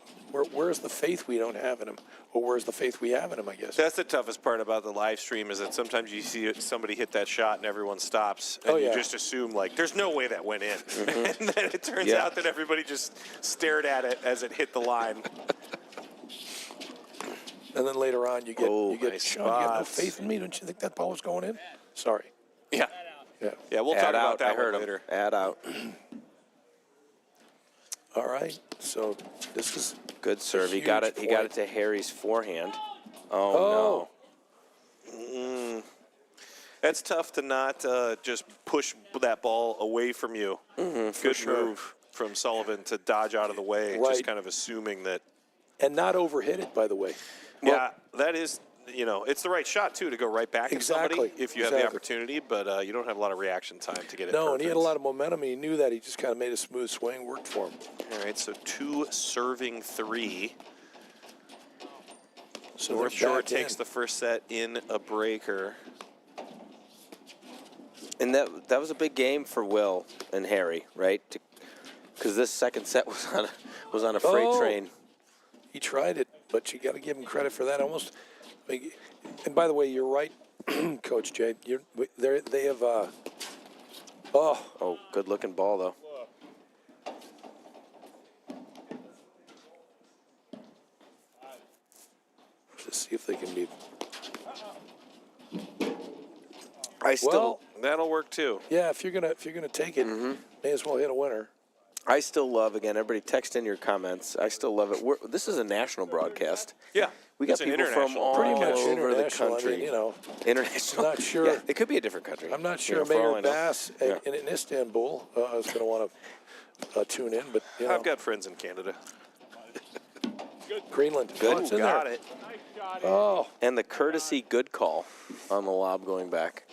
where's the faith we don't have in him? Or where's the faith we have in him, I guess? That's the toughest part about the live stream is that sometimes you see somebody hit that shot and everyone stops and Oh, you yeah. just assume like there's no way that went in. And then it turns Yeah. out that everybody just stared at it as it hit the line. And then later on, you get nice Sean, you got no spots. faith in me? Don't you think that ball was going in? Sorry. Yeah. Yeah. Yeah, we'll talk Add about out. that I heard one him. later. Add out. All right. So this is Good serve. He got it. He got it to Harry's forehand. Oh. No. That's tough to not just push that ball away from you. Good move from Sullivan to dodge out of the way, Right. just kind of assuming that. And not overhit it, by the way. Yeah, that is, it's the right shot, too, to go right back at somebody Exactly. if you have the opportunity, but you don't have a lot of reaction time to get it No, perfect. and he had a lot of momentum, and he knew that. He just kind of made a smooth swing, worked for him. All right, so 2 serving 3. So North they're Shore back takes in. the first set in a breaker. And that was a big game for Will and Harry, right? Because this second set was on a freight train. He tried it, but you got to give him credit for that. And by the way, you're right, Coach Jay. They have. Oh, good looking ball though. Let's see if they can be. That'll work too. Yeah, if you're gonna take it, may as well hit a winner. I still love, again, everybody text in your comments. I still love it. This is a national broadcast. Yeah. We got It's an people from international all Pretty much over the international. country. I mean, International. Not sure. Yeah, it could be a different country. I'm not sure for all I Mayor know. Bass in Istanbul is going to want to tune in, but I've got friends in Canada. Greenland. Good. Oh, it's in Got there. it. Oh, And the courtesy good call on the lob going back.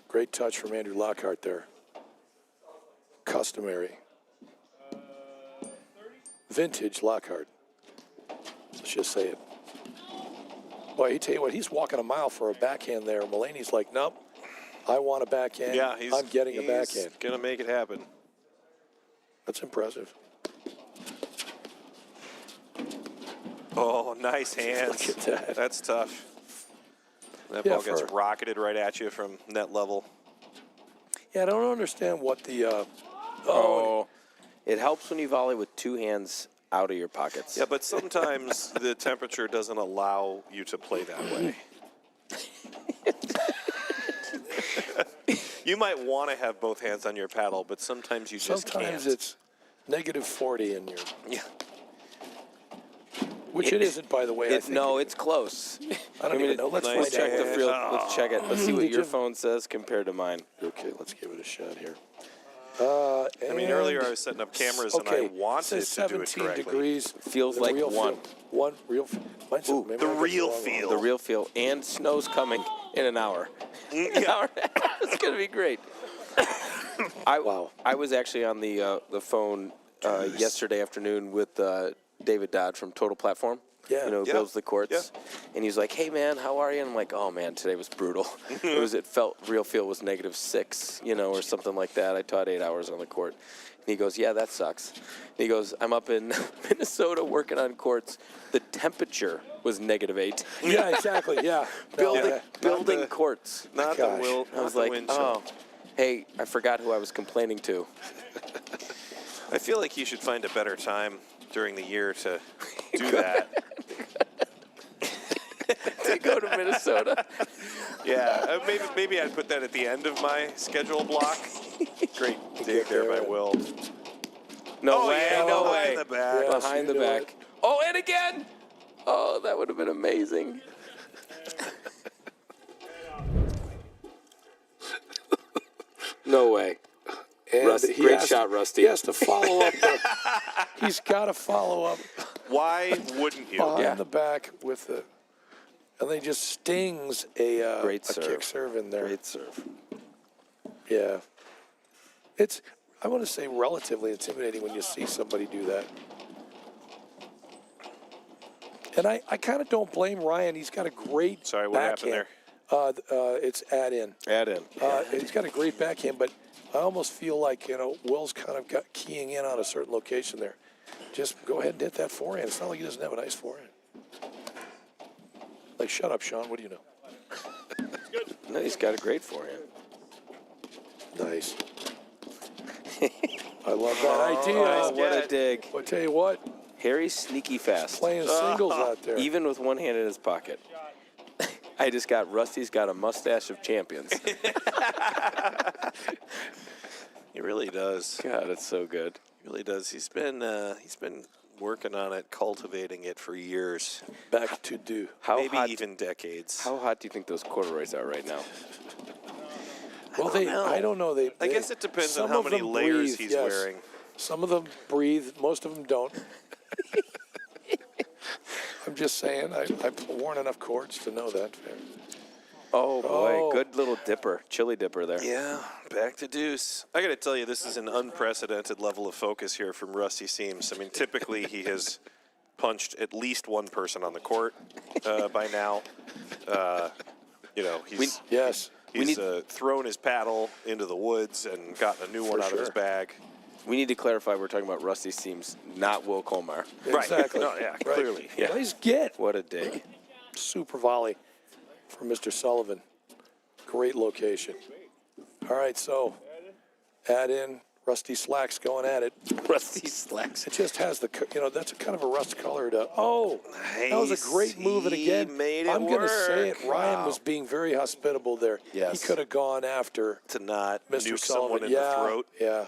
great touch from Andrew Lockhart there. Customary. Vintage Lockhart. Let's just say it. Boy, he tell you what, he's walking a mile for a backhand there. Mulaney's like, nope, I want a backhand. Yeah, I'm getting a backhand. He's going to make it happen. That's impressive. Oh, nice hands. Look at that. That's tough. That Yeah, ball gets for- rocketed right at you from net level. Yeah, I don't understand what the. It helps when you volley with two hands out of your pockets. Yeah, but sometimes the temperature doesn't allow you to play that way. You might want to have both hands on your paddle, but sometimes you just Sometimes can't. it's -40 in your. Yeah. Which it isn't, by the way. I think. No, it's close. I don't even know. Let's Nice find Check out. the field. Let's check it. Let's see what Did your you- phone says compared to mine. Okay, let's give it a shot here. I mean, earlier I was setting up cameras and I wanted it says to do it 17 correctly. degrees. Feels The like real one. Feel. One real. Mine's maybe I got real wrong one. feel. The real feel. And snow's coming in an hour. An hour. It's going to be great. Wow. I was actually on the phone yesterday afternoon with David Dodd from Total Platform. Yeah. You know, who Yeah. builds the courts. Yeah. And he's like, hey, man, how are you? And I'm like, oh, man, today was brutal. It felt, real feel was -6, you know, or something like that. I taught 8 hours on the court. And he goes, yeah, that sucks. And he goes, I'm up in Minnesota working on courts. The temperature was -8. Yeah, exactly. Yeah. No, Building yeah. courts. Not Gosh. the will. I was not like, the wind chill. oh, hey, I forgot who I was complaining to. I feel like you should find a better time during the year to do that. To go to Minnesota. Yeah, maybe I'd put that at the end of my schedule block. Great dig there by Will. No way, yeah, no behind way. the back. Yeah. Behind the You know back. Oh, and again. Oh, that would have been amazing. No way. And Rusty, he great has shot, to- Rusty. He has to follow up. He's got to follow up Why wouldn't you? behind the back with the. And then he just stings a Great a serve. kick serve in there. Great serve. Yeah. It's, I want to say, relatively intimidating when you see somebody do that. And I kind of don't blame Ryan. He's got a great Sorry, what happened backhand. It's add in. Add in. He's got a great backhand, but I almost feel like, Will's kind of got keying in on a certain location there. Just go ahead and hit that forehand. It's not like he doesn't have a nice forehand. Like, shut up, Sean. What do you know? No, he's got a great forehand. Nice. I love that idea. Oh, what a dig. I'll tell you what, Harry's sneaky fast. Playing singles out there. Even with one hand in his pocket. I just got Rusty's got a mustache of champions. He really does. God, it's so good. He really does. He's been working on it, cultivating it for years. Back to do. Maybe even decades. How hot do you think those corduroys are right now? Well, I don't know. I guess it depends on how many layers he's wearing. Some of them breathe. Most of them don't. I'm just saying. I've worn enough cords to know that. Oh, boy. Good little dipper. Chili dipper there. Yeah, back to deuce. I got to tell you, this is an unprecedented level of focus here from Rusty Seams. I mean, typically he has punched at least one person on the court by now. He's thrown his paddle into the woods and gotten a new one out of his bag. We need to clarify we're talking about Rusty Seams, not Will Colmar. Exactly. No, yeah, clearly. Yeah. Nice get. What a dig. Super volley from Mr. Sullivan. Great location. All right, so add in Rusty Slacks going at it. Rusty Slacks. It just has that's a kind of a rust-colored. That was a great move. And again, I'm going to say it. Ryan was being very hospitable there. Yes. He could have gone after to not Mr. nuke Sullivan. someone in the throat. Yeah.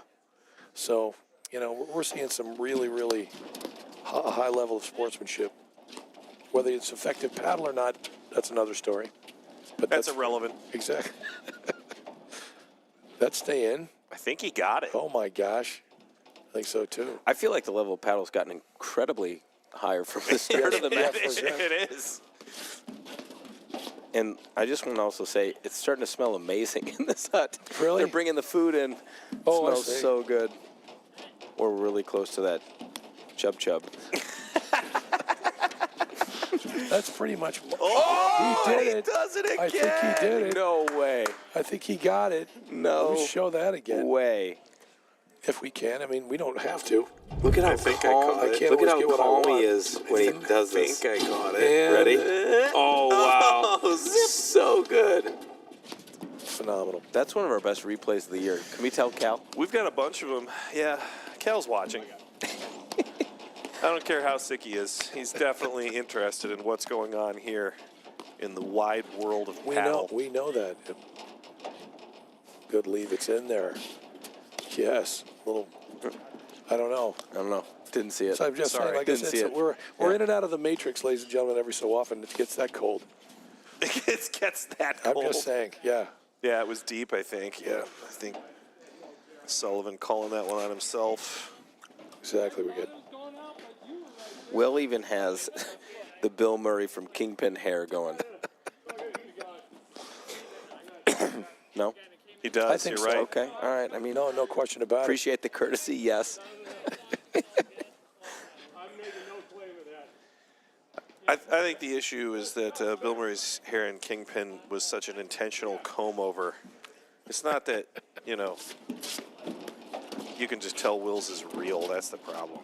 So, we're seeing some really, really high level of sportsmanship. Whether it's effective paddle or not, that's another story. But that's irrelevant. Exactly. That stay in. I think he got it. Oh, my gosh. I think so, too. I feel like the level of paddle's gotten incredibly higher from the start of the match. It is. And I just want to also say, it's starting to smell amazing in this hut. Really? They're bringing the food in. Oh, it smells so good. We're really close to that chub. That's pretty much. Oh, he did it. Does it again. I think he did it. No way. I think he got it. No. Let me show that again. Way. If we can. I mean, we don't have to. Look at how calm. Look at how calm he is when he does this. I think I got it. And ready? Oh, wow. Oh, so good. Phenomenal. That's one of our best replays of the year. Can we tell Cal? We've got a bunch of them. Yeah, Cal's watching. I don't care how sick he is. He's definitely interested in what's going on here in the wide world of paddle. We know that. Good leave. It's in there. Yes. Little. I don't know. Didn't see it. So I'm just saying, like I said, we're in and out of the matrix, ladies and gentlemen, every so often. It gets that cold. It gets that cold. I'm just saying, yeah. Yeah, it was deep, I think. Yeah, I think Sullivan calling that one on himself. Exactly, we're good. Will even has the Bill Murray from Kingpin hair going. No? He does, I think you're so. right. Okay, all right. I mean, No question about appreciate the courtesy, yes. I think the issue is that Bill Murray's hair in Kingpin was such an intentional comb over. It's not that, you can just tell Will's is real. That's the problem.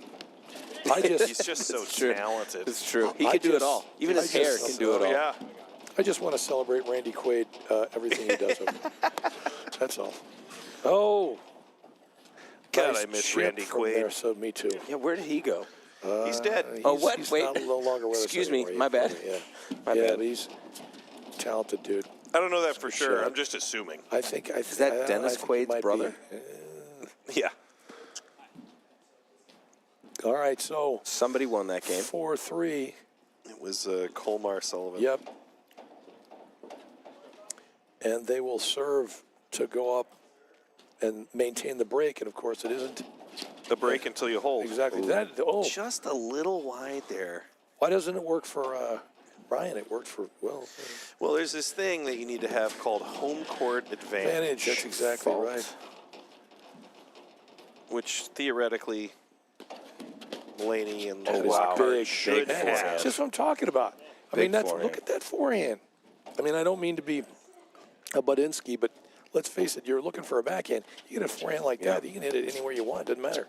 He's just so talented. It's true. He can do it all. Even his hair can do it all. Yeah. I just want to celebrate Randy Quaid, everything he does. That's all. Oh. God, nice I miss chip Randy from Quaid. there, so me too. Yeah, where did he go? He's dead. What? He's Wait. no longer with us. Excuse me. anymore. My bad. Yeah. My yeah, bad. but he's a talented dude. I don't know that for sure. sure. I'm just assuming. I think. Is that Dennis Quaid's brother? Yeah. All right, so Somebody won that game. 4-3. It was Colmar Sullivan. Yep. And they will serve to go up and maintain the break, and of course it isn't. The break until you hold. Exactly. Ooh. Just a little wide there. Why doesn't it work for Ryan? It worked for Will. Well, there's this thing that you need to have called home court advantage. That's exactly right. Which theoretically, Laney and That is Lockhart should big. have. That's just what I'm talking about. I mean, look at that forehand. I mean, I don't mean to be a Budinsky, but let's face it, you're looking for a backhand. You get a forehand like that, you can hit it anywhere you want. Doesn't matter.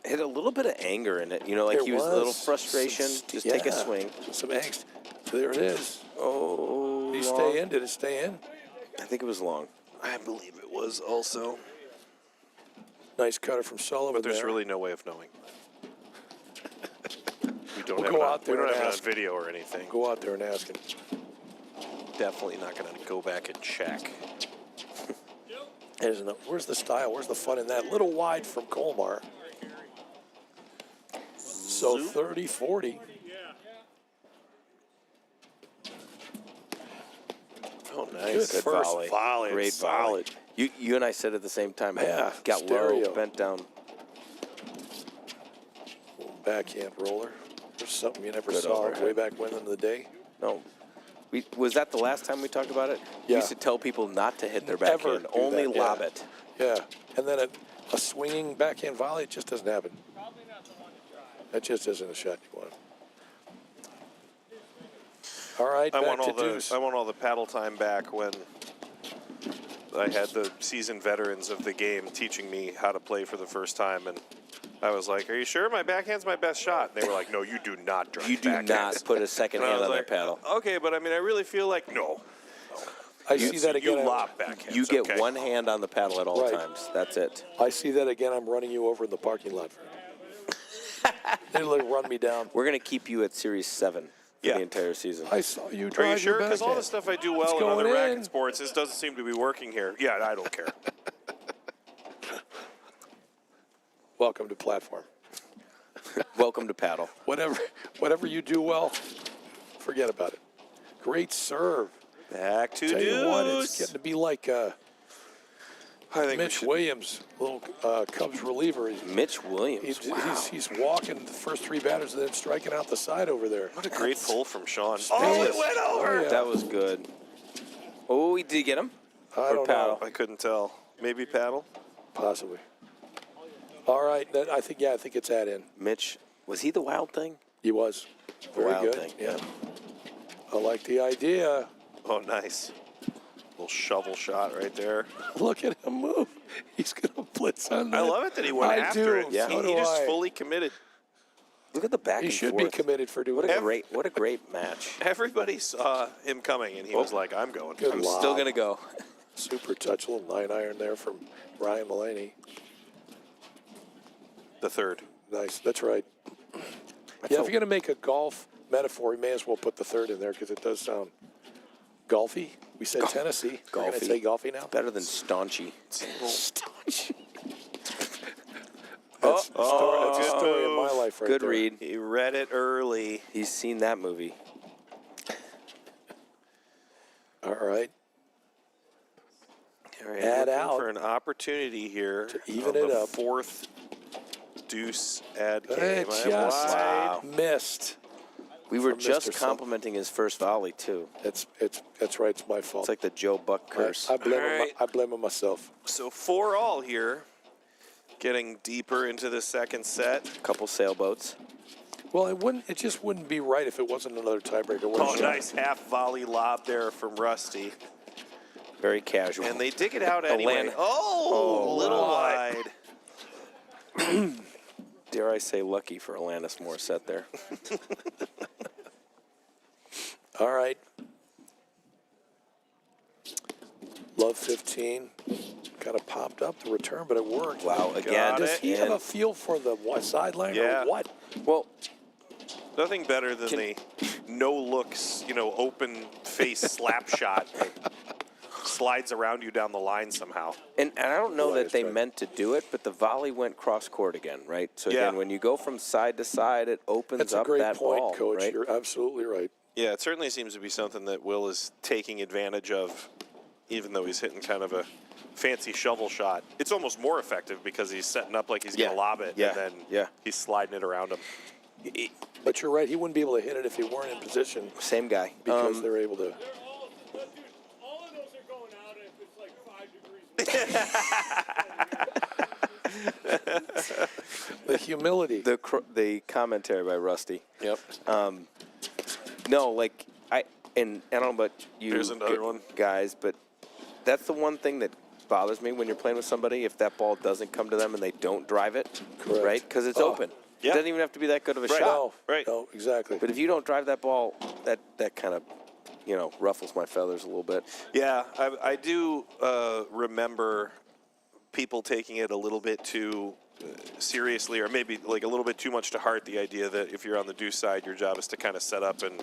Had a little bit of anger in it. Like he was a little frustration. Just take a swing. Some angst. There it is. Oh, Did he stay in? Did it stay in? I think it was long. I believe it was also. Nice cutter from Sullivan But there's there. really no way of knowing. don't We'll have go it on, out there we don't and have it on ask. video or anything. Go out there and ask him. Definitely not going to go back and check. Where's the style? Where's the fun in that? Little wide from Colmar. So 30-40. Oh, nice. Good first volley. Great Solid. volley. You and I said at the same time. Yeah, Got stereo. low, bent down. Backhand roller. There's something you never Good saw overhead. way back when in the day. No. Was that the last time we talked about it? Yeah. We used to tell people not to hit their Never backhand, do only that, yeah. lob it. Yeah. And then a swinging backhand volley, it just doesn't happen. That just isn't a shot you want. All right, I back want to Deuce. all the paddle time back when I had the seasoned veterans of the game teaching me how to play for the first time, and I was like, "Are you sure my backhand's my best shot?" And they were like, "No, you do not drive. You do backhands." not put a second And I hand was on like, their paddle. Okay, but I mean, I really feel like no. I see that again. You lob backhands. You get okay. one hand on the paddle at all Right. times. That's it. I see that again. I'm running you over in the parking lot. They literally run me down. We're going to keep you at Series 7 for Yeah. the entire season. I saw you Are drive you sure? your Because all the backhand. stuff I do It's well in going other racket in. sports, this doesn't seem to be working here. Yeah, I don't care. Welcome to platform. Welcome to paddle. Whatever you do well, forget about it. Great serve. Back to Tell you what, it's Deuce. getting to be like I think we Mitch should. Williams, little Cubs reliever. Mitch Williams. He's walking the first three batters and then striking out the side over there. What a great pull from Sean. Space. Oh, it went over. Oh, yeah. That was good. Oh, he did get him? I Or don't paddle? know. I couldn't tell. Maybe paddle. Possibly. All right. I think it's at in. Mitch, was he the wild thing? He was. Very Wild good. thing, Yeah. I like the idea. Oh, nice. Little shovel shot right there. Look at him move. He's going to blitz on that. I love it that he went I after do. it. Yeah. So He do just I. fully committed. Look at the back He and should forth. be committed for doing What a great match. Everybody saw him coming, and he was like, I'm going. Good I'm lob. still going to go. Super touch, little 9-iron there from Ryan Mullaney. The third. Nice. That's right. If you're going to make a golf metaphor, you may as well put the third in there because it does sound golfy. We said Tennessee. We're going to Golfy. say golfy now. Better than staunchy. Staunch. Oh, That's the story of my life right Good there. read. He read it early. He's seen that movie. All right. All right, Add looking out. for an opportunity here To even on it the up. fourth deuce ad game. It I just lied. missed. We were From just Mr. complimenting his first volley, too. That's right. It's my fault. It's like the Joe Buck curse. I blame All him. right. I blame him myself. So 4-all here. Getting deeper into the second set. Couple sailboats. Well, it just wouldn't be right if it wasn't another tiebreaker. What a Oh, shot. nice half volley lob there from Rusty. Very casual. And they dig it out anyway. Atlanta. Oh, a little wide. wide. Dare I say lucky for Alanis Morissette there. All right. Love 15. Kind of popped up the return, but it worked. Wow, again. Got Does it. he have a feel for the sideline Yeah. or what? Well, Nothing better than the no looks, open face slap shot that slides around you down the line somehow. and I don't know Boy, that it's they good. meant to do it, but the volley went cross court again, right? So Yeah. again, when you go from side to side, it opens That's a up great that point, ball, Coach. right? You're absolutely right. Yeah, it certainly seems to be something that Will is taking advantage of, even though he's hitting kind of a fancy shovel shot. It's almost more effective because he's setting up like he's going Yeah. to lob it, Yeah. and then Yeah. he's sliding it around him. But you're right. He wouldn't be able to hit it if he weren't in position Same guy. because they're able to. All of those are going out if it's like 5 degrees. The humility. The commentary by Rusty. Yep. No, like I don't know about you Here's another one. guys, but that's the one thing that bothers me when you're playing with somebody if that ball doesn't come to them and they don't drive it, Correct. right? Because it's Oh. open. Yeah. It doesn't even have to be that good of a Right. shot. No, Right. No, exactly. But if you don't drive that ball, that kind of, ruffles my feathers a little bit. Yeah, I do remember people taking it a little bit too seriously, or maybe like a little bit too much to heart, the idea that if you're on the deuce side, your job is to kind of set up and,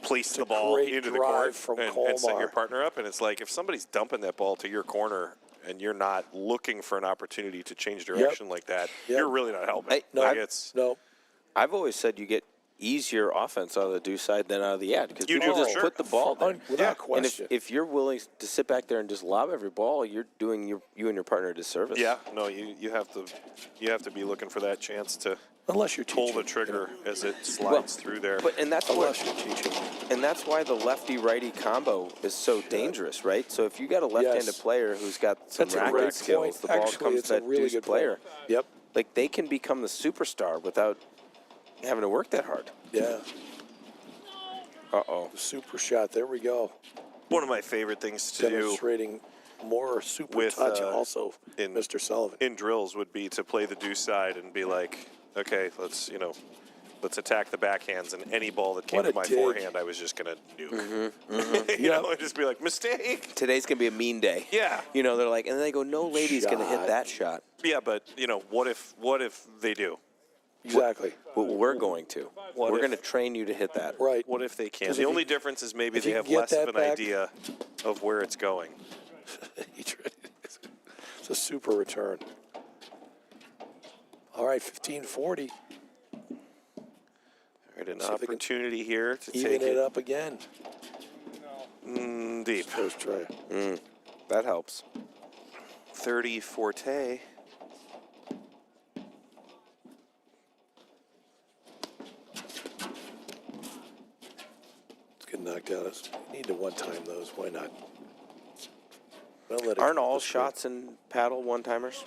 place the ball into the court and set your partner up. And it's like, if somebody's dumping that ball to your corner and you're not looking for an opportunity to change direction like that, you're really not helping. I've always said you get easier offense out of the deuce side than out of the ad because people just put the ball there. Without question. And if you're willing to sit back there and just lob every ball, you're doing you and your partner a disservice. Yeah, no, you have to be looking for that chance to unless you're pull the trigger as it slides through there. But and that's why the lefty-righty combo is so dangerous, right? So if you got a left-handed player who's got some racket skills, the ball comes to that deuce player. Yep. Like they can become the superstar without having to work that hard. Yeah. Uh-oh. Super shot. There we go. One of my favorite things to Demonstrating more super touch also, Mr. Sullivan. In drills would be to play the deuce side and be like, okay, let's attack the backhands, and any ball that came to my forehand, I was just going to nuke. I'd just be like, mistake. Today's going to be a mean day. Yeah. They're like, and then they go, no lady's going to hit that shot. Yeah, but, what if they do? Exactly. We're going to. We're going to train you to hit that. Right. What if they can? The only difference is maybe they have less of an idea of where it's going. It's a super return. All right, 15-40. All right, an opportunity here to even take it up again. Deep. First try. That helps. 30 Forte. Get knocked out. You need to one-time those. Why not? Aren't all shots in paddle one-timers?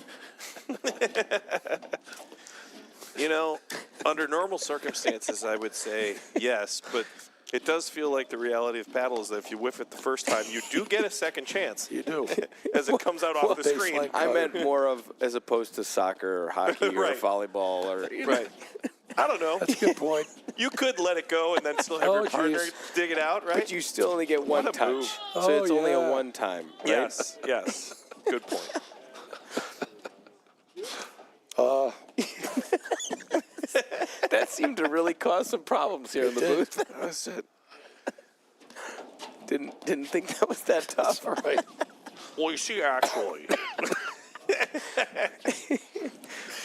Under normal circumstances, I would say yes, but it does feel like the reality of paddle is that if you whiff it the first time, you do get a second chance. You do. As it comes out off the screen. I meant more of as opposed to soccer or hockey or volleyball or right. I don't know. That's a good point. You could let it go and then still have your partner dig it out, right? But you still only get one touch. So it's only a one time, right? Yes. Good point. That seemed to really cause some problems here in the booth. That's it. Didn't think that was that tough. That's right. Well, you see, actually.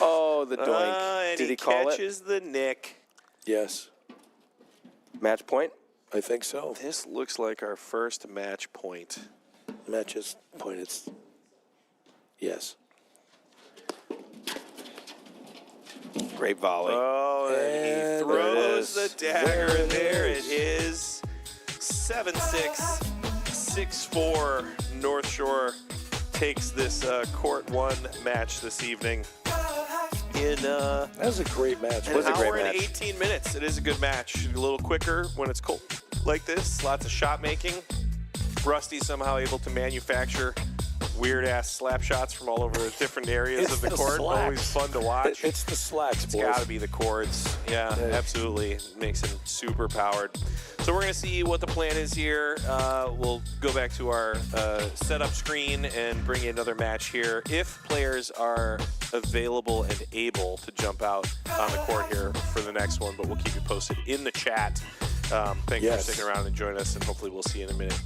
Oh, the doink. And Did he call it? Catches the nick. Yes. Match point? I think so. This looks like our first match point. Matches point. It's yes. Great volley. Oh, and he throws the dagger, and there it is. 7-6, 6-4. North Shore takes this Court 1 match this evening. That was a great match. An hour and 18 minutes. It is a good match. A little quicker when it's cold like this. Lots of shot making. Rusty somehow able to manufacture weird-ass slap shots from all over different areas of the court. Slacks. Always fun to watch. It's the slacks, boys. It's got to be the chords. Yeah, absolutely. It makes him super powered. So we're going to see what the plan is here. We'll go back to our setup screen and bring in another match here. If players are available and able to jump out on the court here for the next one, but we'll keep you posted in the chat. Thank you for sticking around and joining us, and hopefully we'll see you in a minute.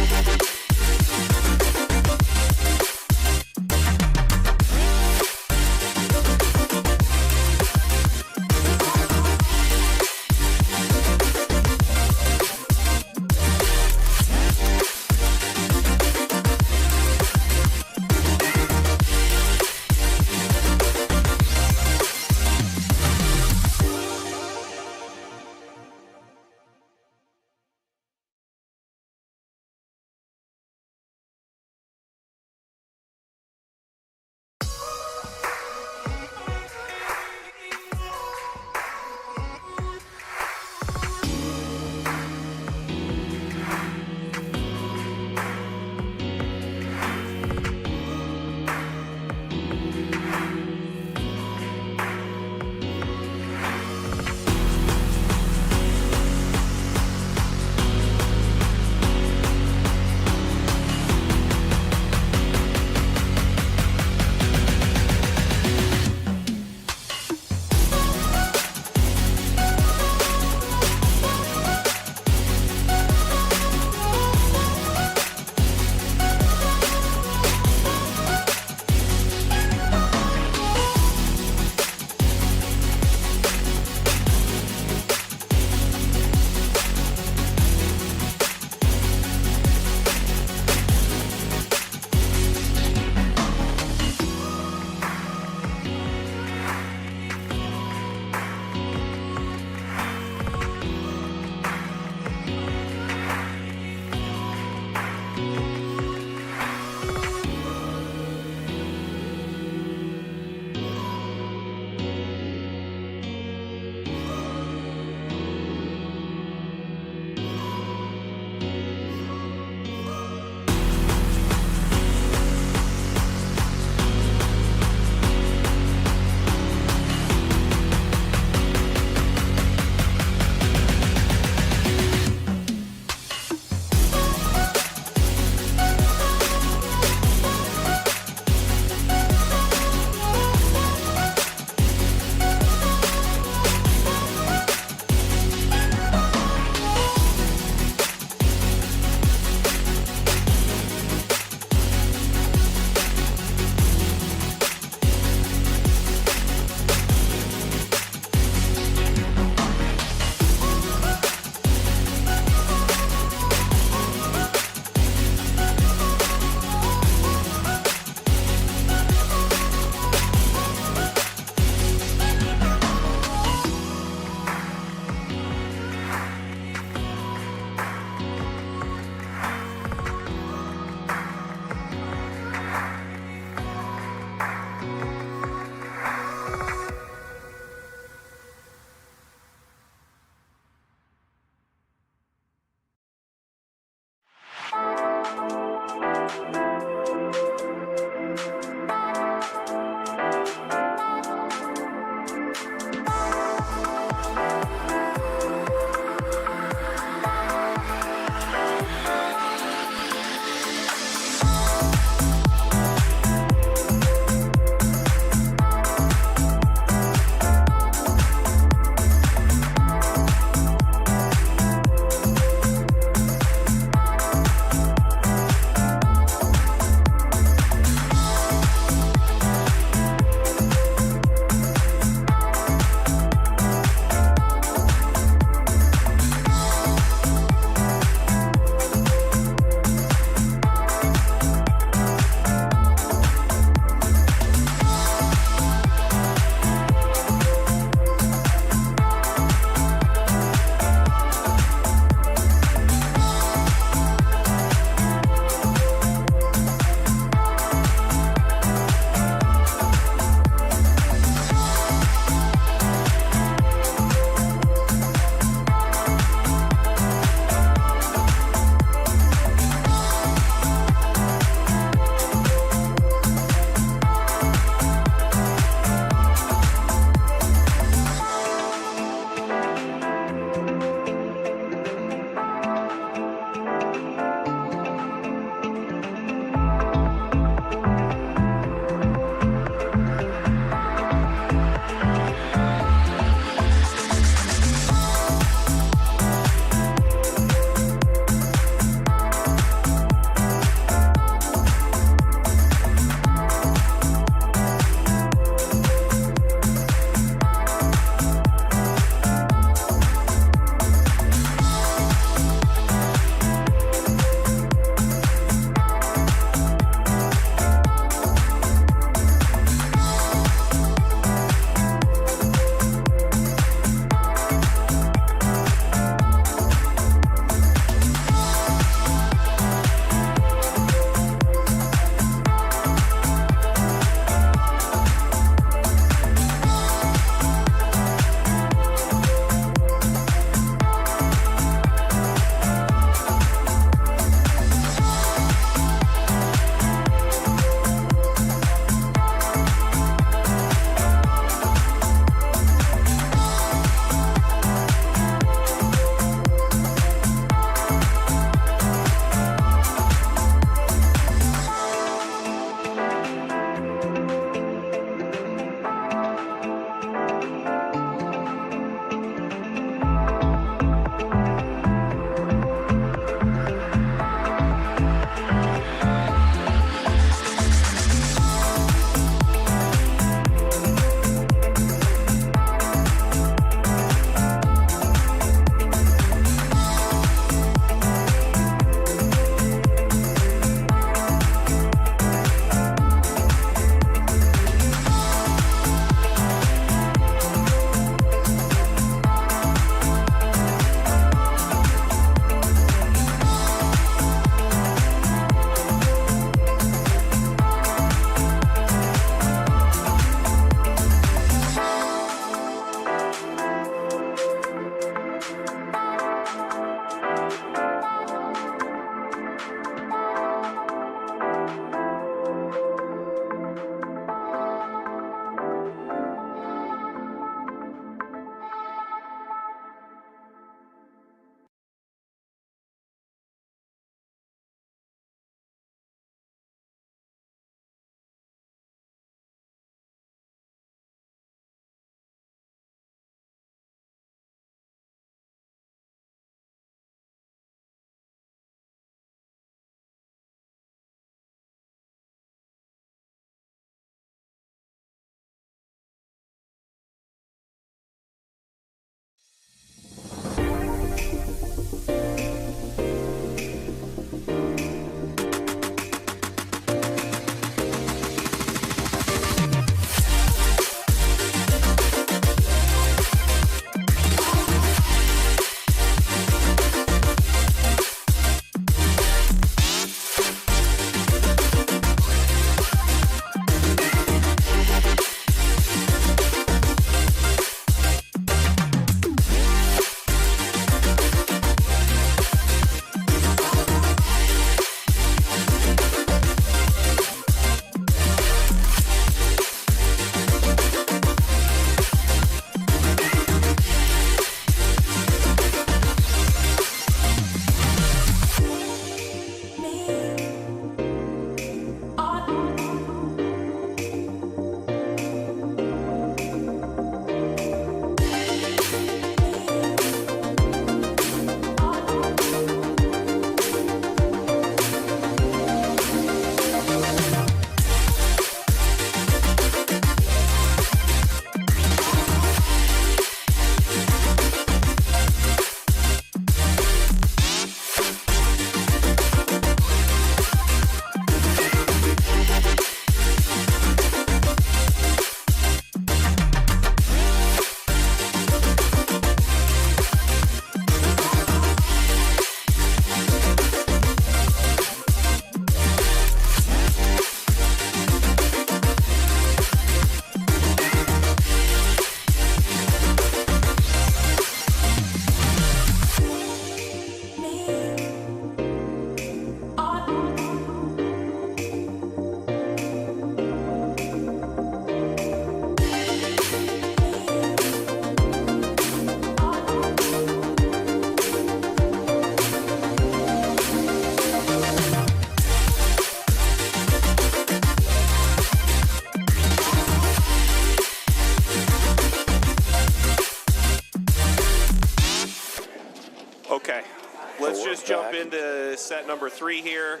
let's just jump into set number 3 here.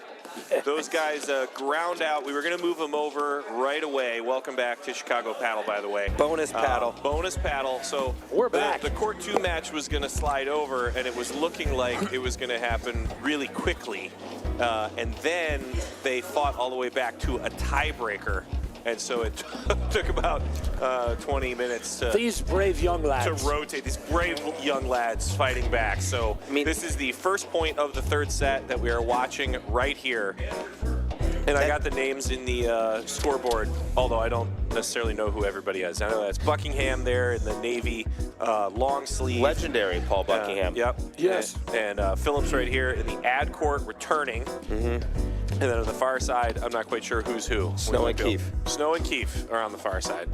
Those guys ground out. We were going to move them over right away. Welcome back to Chicago Paddle, by the way. Bonus paddle. Bonus paddle. So we're back. The Court 2 match was going to slide over, and it was looking like it was going to happen really quickly. And then they fought all the way back to a tiebreaker. And so it took about 20 minutes to these brave young lads to rotate. These brave young lads fighting back. So this is the first point of the third set that we are watching right here. And I got the names in the scoreboard, although I don't necessarily know who everybody is. I know that's Buckingham there in the Navy long sleeve. Legendary Paul Buckingham. Yep. Yes. And Phillips right here in the ad court returning. And then on the far side, I'm not quite sure who's who. Snow and Keefe. Snow and Keefe are on the far side.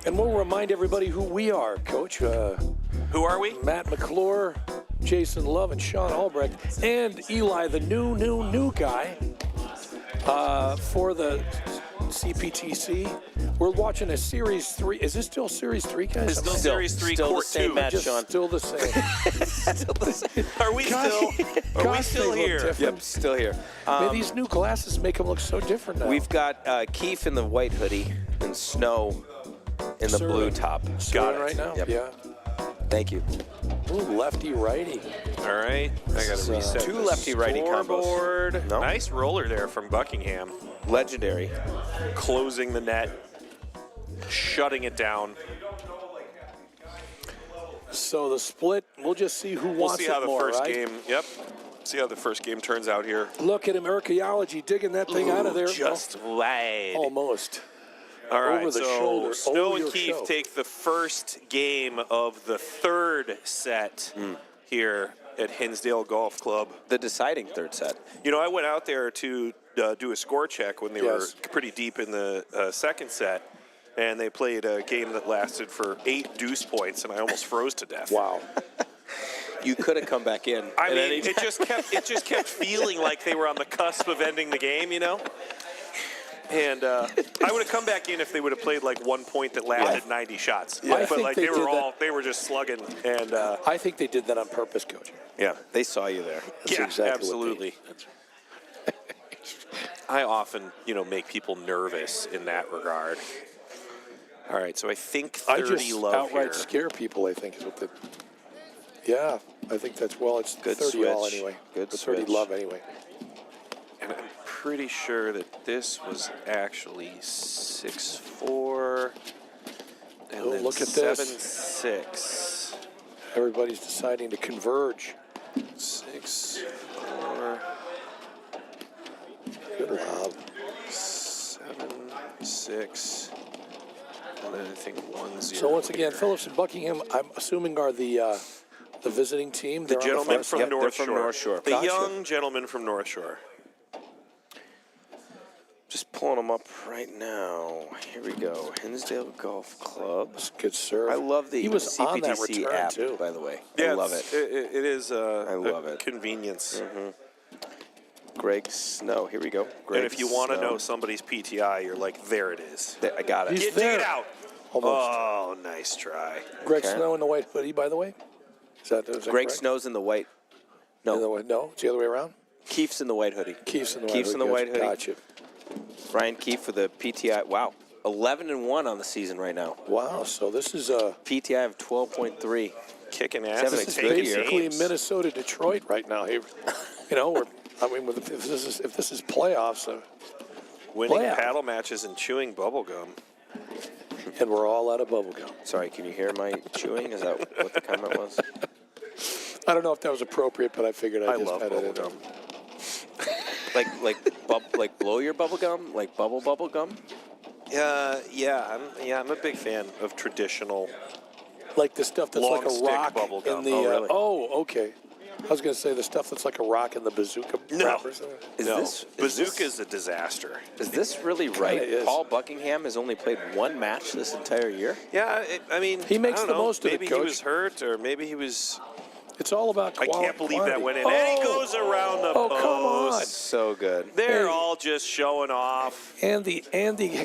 And we'll remind everybody who we are, Coach. Who are we? Matt McClure, Jason Love, and Sean Albrecht, and Eli, the new guy for the CPTC. We're watching a Series 3. Is this still Series 3, guys? It's still Series 3 still Court the same 2. match, Just Sean. still the same. Are we still here? Yep, still here. Man, these new glasses make them look so different now. We've got Keefe in the white hoodie and Snow in the blue top. Got it right now? Yep. Yeah. Thank you. Ooh, lefty righty. All right. I got to reset Two the lefty-righty combos. scoreboard. No. Nice roller there from Buckingham. Legendary. Closing the net. Shutting it down. So the split, we'll just see who We'll wants see how it the more, first right? game. Yep. See how the first game turns out here. Look at him, archaeology, digging that thing out of there. Just wide. Almost. All right, over the so shoulder, Snow over and your Keefe show. take the first game of the third set here at Hinsdale Golf Club. The deciding third set. You know, I went out there to do a score check when they were pretty deep in the second set, and they played a game that lasted for 8 deuce points, and I almost froze to death. Wow. You could have come back in. I mean, it just kept feeling like they were on the cusp of ending the game, you know? And I would have come back in if they would have played like 1 point that lasted 90 shots. I But think like they they were just slugging. And I think they did that on purpose, Coach. Yeah, they saw you there. That's yeah, exactly absolutely. I often, make people nervous in that regard. All right, so I think 30 I just love outright here. scare people, I think, is what the... Yeah, I think that's, it's Good 30 all switch. anyway. Good The 30 switch. love anyway. And I'm pretty sure that this was actually 6-4. And Oh, then look at this. 7-6. Everybody's deciding to converge. 6-4. Good lob. 7-6. And then I think 1-0. So once again, Phillips and Buckingham, I'm assuming are the visiting team. The They're on gentleman far from side. North they're Shore. from North Shore. The Gotcha. young gentleman from North Shore. Just pulling them up right now. Here we go. Hinsdale Golf Club. Good serve. I love the He was on that CPTC return, app, too. by the way. Yeah, I love it. It is I love a it. convenience. Greg Snow. Here we go. Greg And if you want to Snow. know somebody's PTI, you're like, there it is. I got it. He's Dig there. it out. Almost. Oh, nice try. Greg Okay. Snow in the white hoodie, by the way. Is that Greg correct? Snow's in the white. In the No, white- no, it's the other way around. Keefe's in the white hoodie. Keefe's in the white Keefe's hoodie. in the white hoodie. Gotcha. Ryan Keefe for the PTI. Wow. 11-1 on the season right now. Wow, so this is PTI of 12.3. Kicking ass. Seven and is taking basically names. Minnesota Detroit right now. Here, if this is playoffs, Winning playoff. paddle matches and chewing bubble gum. and we're all out of bubble gum. Sorry, can you hear my chewing? Is that what the comment was? I don't know if that was appropriate, but I figured I I just love had bubble it. gum. Like blow your bubble gum? Like bubble gum? I'm a big fan of traditional. Like the stuff that's Long like a stick rock bubble gum. in the. Oh, really? Okay. I was going to say the stuff that's like a rock in the bazooka No. wrappers. Bazooka's a disaster. Is this really right? is. Paul Buckingham has only played one match this entire year? Yeah, I mean, He makes I don't the know, most of it, maybe Coach. he was hurt, or maybe he was. It's all about I quality. can't believe that went in. And he goes around the Oh, post. come on. So good. They're all just showing off. And the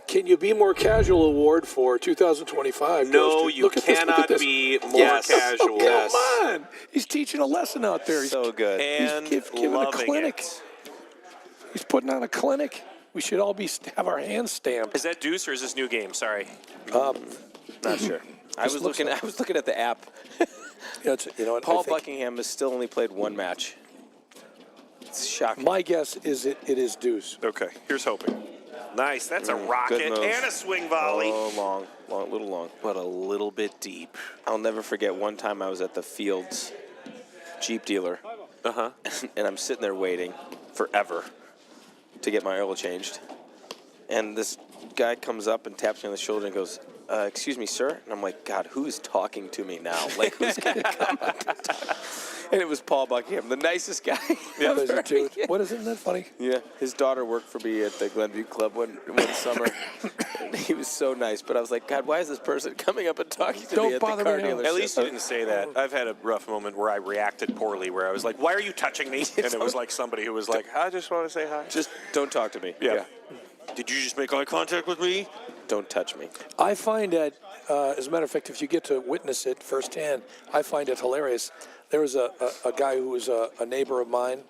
Can You Be More Casual award for 2025. No, goes to, you look at this, cannot look at this. be more Yes. casual. Yes. Come on. He's teaching a lesson out there. He's, So good. And he's giving a loving clinic. it. He's putting on a clinic. We should all have our hands stamped. Is that Deuce or is this new game? Sorry. Not sure. I was looking at the app. You know what? Paul I think Buckingham has still only played one match. It's shocking. my guess is it is Deuce. Okay, here's hoping. Nice. That's a rocket good move. and a swing volley. Oh, little long. But a little bit deep. I'll never forget one time I was at the Fields Jeep dealer, Uh-huh. and I'm sitting there waiting forever to get my oil changed. And this guy comes up and taps me on the shoulder and goes, excuse me, sir? And I'm like, God, who's talking to me now? Like, who's going to come up and talk? And it was Paul Buckingham, the nicest guy. Yeah, there's a dude. What isn't that funny? Yeah, his daughter worked for me at the Glenview Club one summer. And he was so nice, but I was like, God, why is this person coming up and talking to me at the car dealership? At least you didn't say that. I've had a rough moment where I reacted poorly, where I was like, why are you touching me? And it was like somebody who was like, I just want to say hi. Just don't talk to me. Yeah. Did you just make eye contact with me? Don't touch me. I find that, as a matter of fact, if you get to witness it firsthand, I find it hilarious. There was a guy who was a neighbor of mine,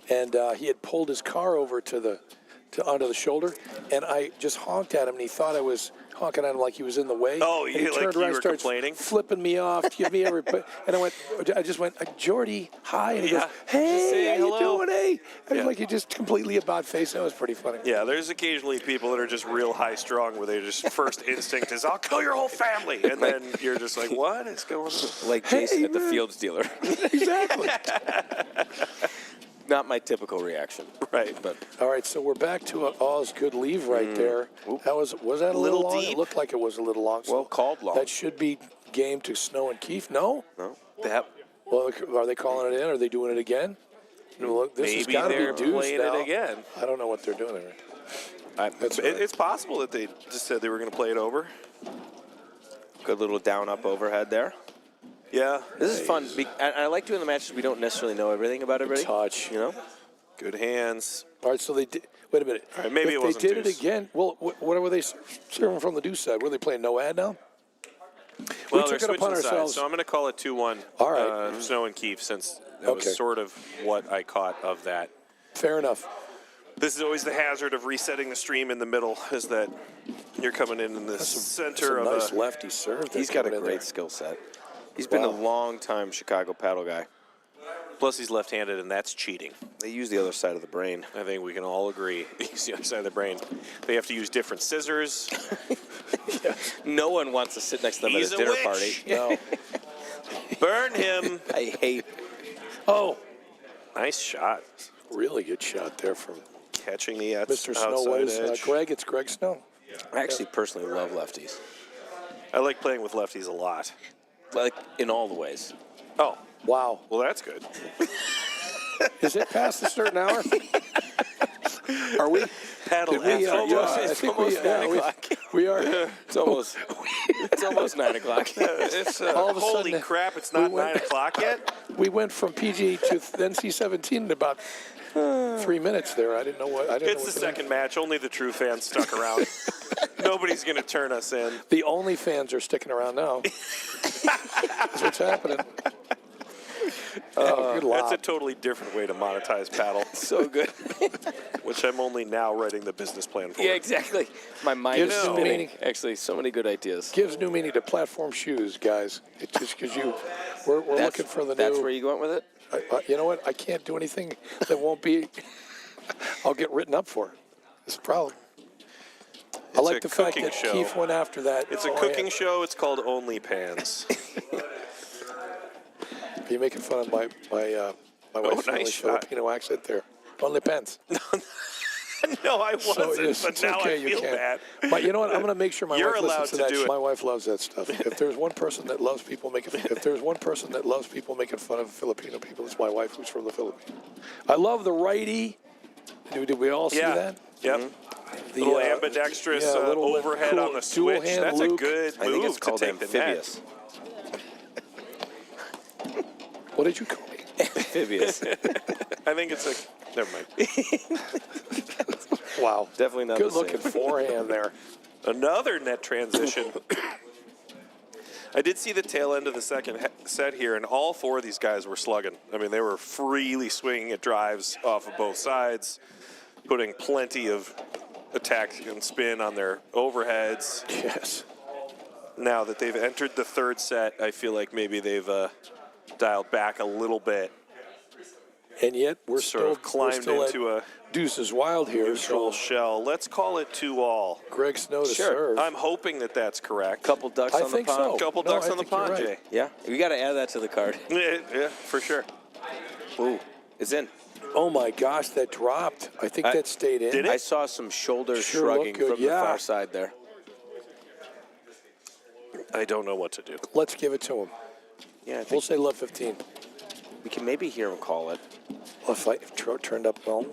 and he had pulled his car over onto the shoulder, and I just honked at him, and he thought I was honking at him like he was in the way. Oh, and he like turned you around were and started complaining? flipping me off, give me every, and I just went, Jordy, hi, and he Yeah. goes, hey, Say how hello. you doing, hey? And Yeah. like he just completely about face. That was pretty funny. Yeah, there's occasionally people that are just real high strung where they just first instinct is, I'll kill your whole family. And then you're just like, what is going on? Like Jason at the man. Fields dealer. Exactly. Not my typical reaction. Right. But All right, so we're back to an Oz good leave right there. That was that a little long? deep. It looked like it was a little long. Well called long. That should be game to Snow and Keefe. No? no. Well, are they calling it in? Are they doing it again? No, this has Maybe got to they're be Deuce playing now. it again. I don't know what they're doing there. That's right. It's possible that they just said they were going to play it over. Good little down-up overhead there. Yeah. This is fun. I like doing the matches we don't necessarily know everything about everybody. Touch. You know? Good hands. All right, so they did. Wait a minute. All right, maybe if it wasn't they did Deuce. it again, well, what were they serving from the Deuce side? Were they playing no ad now? Well, we they're took it upon switching sides, ourselves. so I'm going to call it 2-1. All right. Snow and Keefe, since that Okay. was sort of what I caught of that. Fair enough. This is always the hazard of resetting the stream in the middle, is that you're coming in the center That's of a nice a... lefty serve. He's got a coming in great there. skill set. He's been a Wow. long-time Chicago paddle guy. Plus, he's left-handed, and that's cheating. They use the other side of the brain. I think we can all agree. He's the other side of the brain. They have to use different scissors. No one wants to sit next to them He's at a a dinner witch. party. No. Burn him. I hate. Oh, Nice shot. really good shot there from Catching the Mr. Snow. What is edge. Greg? It's Greg Snow. I actually personally love lefties. I like playing with lefties a lot. Like, in all the ways. Oh, Wow. well, that's good. Is it past a certain hour? Are we? Paddle Did we, after yeah, it's I think almost 9 o'clock. we are. It's almost 9 o'clock. It's, All of a holy sudden, crap, it's not we went- 9 o'clock yet? We went from PG to NC-17 in about 3 minutes there. I didn't know what. I didn't It's know the what second match. Only the true fans stuck around. Nobody's going to turn us in. The only fans are sticking around now. That's what's happening. Oh, good That's a lob. totally different way to monetize paddle, So good. which I'm only now writing the business plan for. Yeah, exactly. My mind is Gives new spinning. meaning. Actually, so many good ideas. Gives new meaning to platform shoes, guys. It's just because we're looking for the That's new. where you went with it? You know what? I can't do anything that won't be. I'll get written up for. It's a problem. I like a the fact cooking that show. Keith went after that. It's a cooking show. It's called Only Pans. Are you making fun of my wife's nice really shot. Filipino accent there? Only pants. No, I wasn't, it's but now okay, I you feel can. bad. But you know what? I'm going to make sure my You're wife allowed listens to to that. do it. My wife loves that stuff. If there's one person that loves people making, making fun of Filipino people, it's my wife, who's from the Philippines. I love the righty. Did we all see Yeah. that? Yep. The, Little ambidextrous little overhead cool on the dual switch. hand That's Luke. a good I think move it's to called take the net. amphibious. What did you call me? Amphibious. I think it's a. Never mind. Wow. Definitely not Good the looking same. forehand there. Another net transition. I did see the tail end of the second set here, and all four of these guys were slugging. I mean, they were freely swinging at drives off of both sides, putting plenty of attack and spin on their overheads. Yes. Now that they've entered the third set, I feel like maybe they've dialed back a little bit. And yet we're Sort still of climbed into a Deuces Wild here. neutral So shell. Let's call it 2-all. Greg Snow to Sure. serve. I'm hoping that that's correct. Couple ducks I on the think pond. so. Couple No, ducks I on the think you're pond, right. Jay. Yeah, we got to add that to the card. Yeah, for sure. Ooh, it's in. Oh my gosh, that dropped. I think that stayed in. Did it? I saw some shoulder Sure shrugging looked good, from the yeah. far side there. I don't know what to do. Let's give it to him. Yeah, I We'll think say love 15. we can maybe hear him call it. Well, if I turned up well.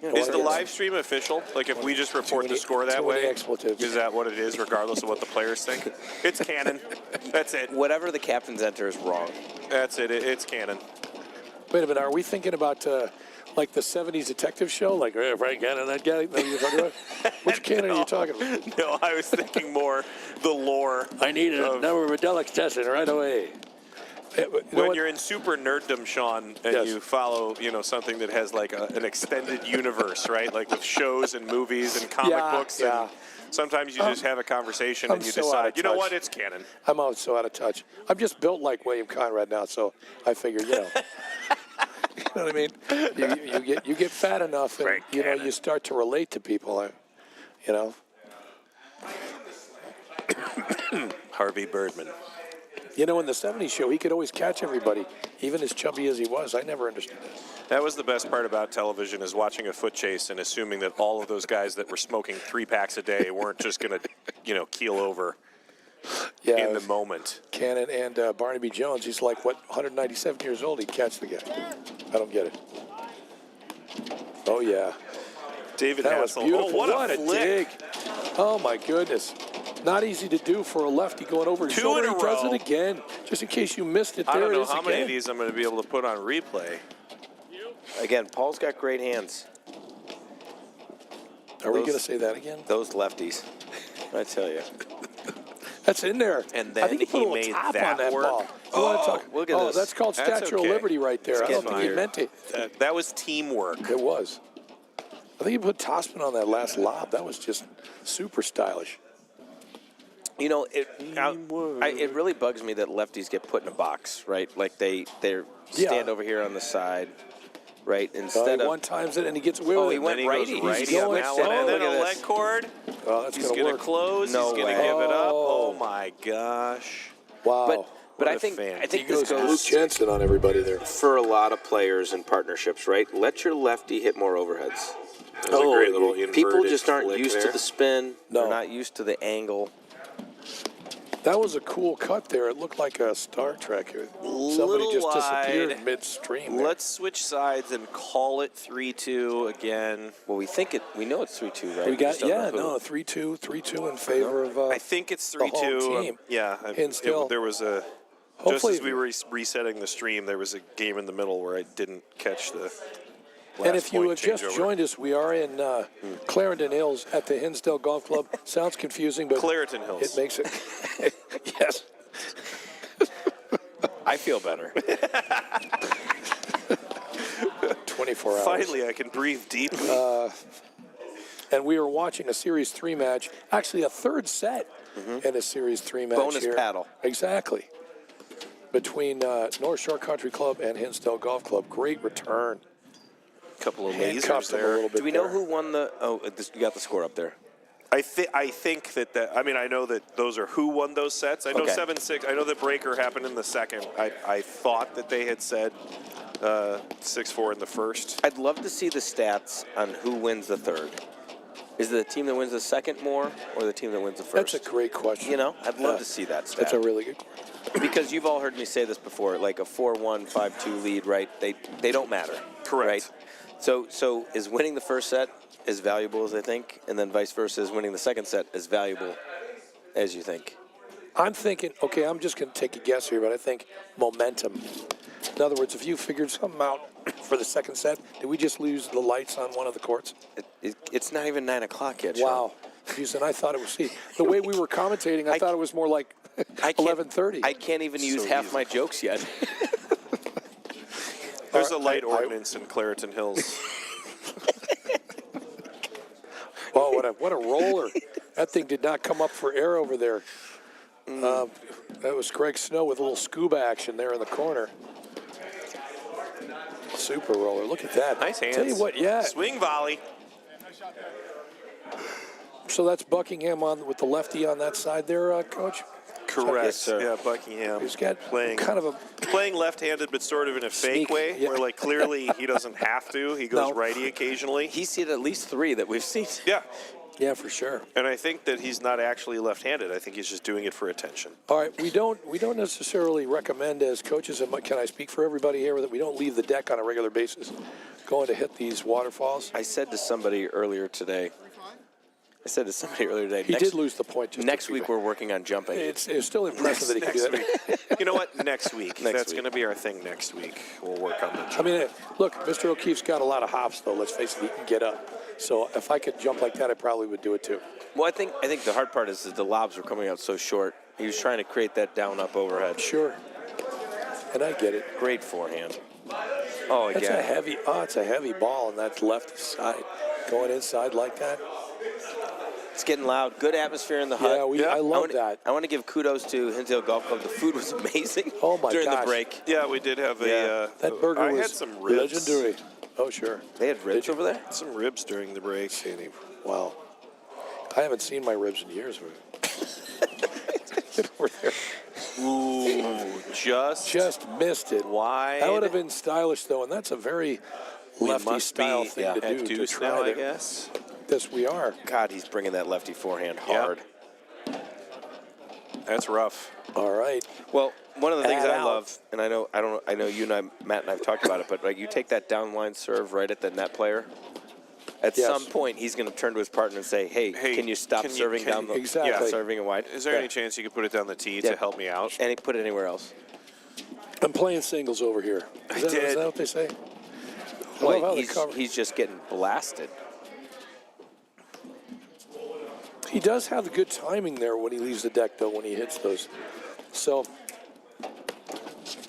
Is the live stream official? Like if we just report the score that too many way, expletives. is that what it is, regardless of what the players think? It's canon. That's it. Whatever the captain's enter is wrong. That's it. It's canon. Wait a minute, are we thinking about like the 70s detective show? Like, Frank Cannon, that guy? That you're talking about? Which Cannon are you talking about? No, I was thinking more the lore. I need a number of Redelix testing right away. When you're in super nerddom, Sean, and Yes. you follow, something that has like an extended universe, right? Like with shows and movies and comic books. Yeah. And sometimes you just have a conversation I'm and you so out decide, of you know touch. what, it's canon. I'm so out of touch. I'm just built like William Conrad now, so I figure, you know. You know what I mean? You get fat enough, and Frank you know Cannon. you start to relate to people. You know. Harvey Birdman. You know, in the 70s show, he could always catch everybody, even as chubby as he was. I never understood that. That was the best part about television, is watching a foot chase and assuming that all of those guys that were smoking 3 packs a day weren't just going to, keel over Yeah, in the moment. Cannon and Barnaby Jones, he's like, 197 years old, he'd catch the guy. I don't get it. Oh, yeah. David That was Hassel. beautiful. Oh, what a dig. flick. Oh, my goodness. Not easy to do for a lefty going over his 2 shoulder. in a He does row. it again. Just in case you missed it, I there don't it know is how many again. of these I'm going to be able to put on replay. Again, Paul's got great hands. Are we Those- going to say that again? Those lefties, I tell you. That's in there. And I then think he put he a little made top that on that work. ball. You want to talk? look at oh, this. that's called That's Statue of okay. Liberty right there. I don't think he fired. meant it. That was teamwork. It was. I think he put topspin on that last lob. That was just super stylish. You know, it really bugs me that lefties get put in a box, right? Like they stand over here on the side, right? Instead He of one times it and he gets away Oh, with he it. went Then he righty. goes righty He's on going that slow. one, and then Look a at leg this. cord. Oh, that's He's going to going work. to close. No He's going to way. give it up. Oh. Oh, my gosh. Wow. but What I a think fan. I think he this goes Luke goes Jensen on everybody there. for a lot of players and partnerships, right? Let your lefty hit more overheads. That was a great little People inverted just aren't flick used there. to the spin. No. They're not used to the angle. That was a cool cut there. It looked like a Star Trek. Somebody Little just disappeared wide. midstream. there. Let's switch sides and call it 3-2 again. Well, we know it's 3-2, right? We got, just don't know who. 3-2 in favor of I think it's the whole 3-2. team. Yeah. Hinsdale. There was a... Hopefully- just as we were resetting the stream, there was a game in the middle where I didn't catch the last And if you point have just changeover. joined us, we are in Clarendon Hills at the Hinsdale Golf Club. Sounds confusing, but Clareton Hills. it makes it. Yes. I feel better. 24 hours. Finally, I can breathe deeply. And we were watching a Series 3 match, actually a third set in a Series 3 match Bonus here. paddle. Exactly. Between North Shore Country Club and Hinsdale Golf Club. Great return. couple of Handcuffed lasers him a there. little bit Do we know there. who won the? Oh, you got the score up there. I think that I mean, I know that those are who won those sets. I know Okay. 7-6. I know the breaker happened in the second. I thought that they had said 6-4 in the first. I'd love to see the stats on who wins the third. Is it the team that wins the second more, or the team that wins the first? That's a great question. You know, I'd love Yeah. to see that stat. That's a really good question. Because you've all heard me say this before, like a 4-1, 5-2 lead, right? They don't matter. Correct. Right? So is winning the first set as valuable as I think, and then vice versa, is winning the second set as valuable as you think? I'm thinking, okay, I'm just going to take a guess here, but I think momentum. In other words, if you figured something out for the second set, did we just lose the lights on one of the courts? It's not even 9 o'clock yet, Sean. Wow. Jeez, and I thought it was, the way we were commentating, I thought it was more like 11:30. I can't even use half my jokes yet. There's a light ordinance in Clareton Hills. Oh, what a roller. That thing did not come up for air over there. That was Greg Snow with a little scuba action there in the corner. Super roller. Look at that. Nice hands. Tell you what, yeah. Swing volley. So that's Buckingham on with the lefty on that side there, Coach? Correct. Yes, sir. Yeah, Buckingham. He's got playing kind of a playing left-handed, but sort of in a fake Sneak, way, yeah. where like clearly he doesn't have to. He goes No. righty occasionally. He's seen at least 3 that we've seen. Yeah, yeah, for sure. and I think that he's not actually left-handed. I think he's just doing it for attention. All right, we don't necessarily recommend as coaches, and can I speak for everybody here, that we don't leave the deck on a regular basis going to hit these waterfalls? I said to somebody earlier today. He did lose the point. Just Next week we're working on jumping. It's still impressive that he can do that. You know what? Next week. Next That's week. going to be our thing next week. We'll work on the I jump. mean, look, Mr. O'Keefe's got a lot of hops, though. Let's face it, he can get up. So if I could jump like that, I probably would do it too. Well, I think the hard part is that the lobs were coming out so short. He was trying to create that down-up overhead. Sure. And I get it. Great forehand. Oh, again. It's a heavy ball on that left side. Going inside like that. It's getting loud. Good atmosphere in the hut. I love that. I want to give kudos to Hinsdale Golf Club. The food was amazing. Oh, my during gosh. the break. Yeah, we did have That burger I was had some ribs. legendary. Oh, sure. They had ribs over there? Some ribs during the break. Wow. I haven't seen my ribs in years. Get over there. Ooh, just missed it. wide. That would have been stylish, though, and that's a very lefty style thing to at do. deuce to try now, I to- guess. Yes, we are. God, he's bringing that lefty forehand hard. That's rough. All right. Well, one of the things Add I out. love, and I know you and I, Matt and I've talked about it, but like you take that downline serve right at the net player. At Yes. some point, he's going to turn to his partner and say, "Hey, can you stop serving down the Exactly. serving it wide? Is there any chance you could put it down the tee to help me out? And he put it anywhere else? I'm playing singles over here. Is that did. what they say? I love how Well, they cover. he's just getting blasted. He does have the good timing there when he leaves the deck, though, when he hits those. So,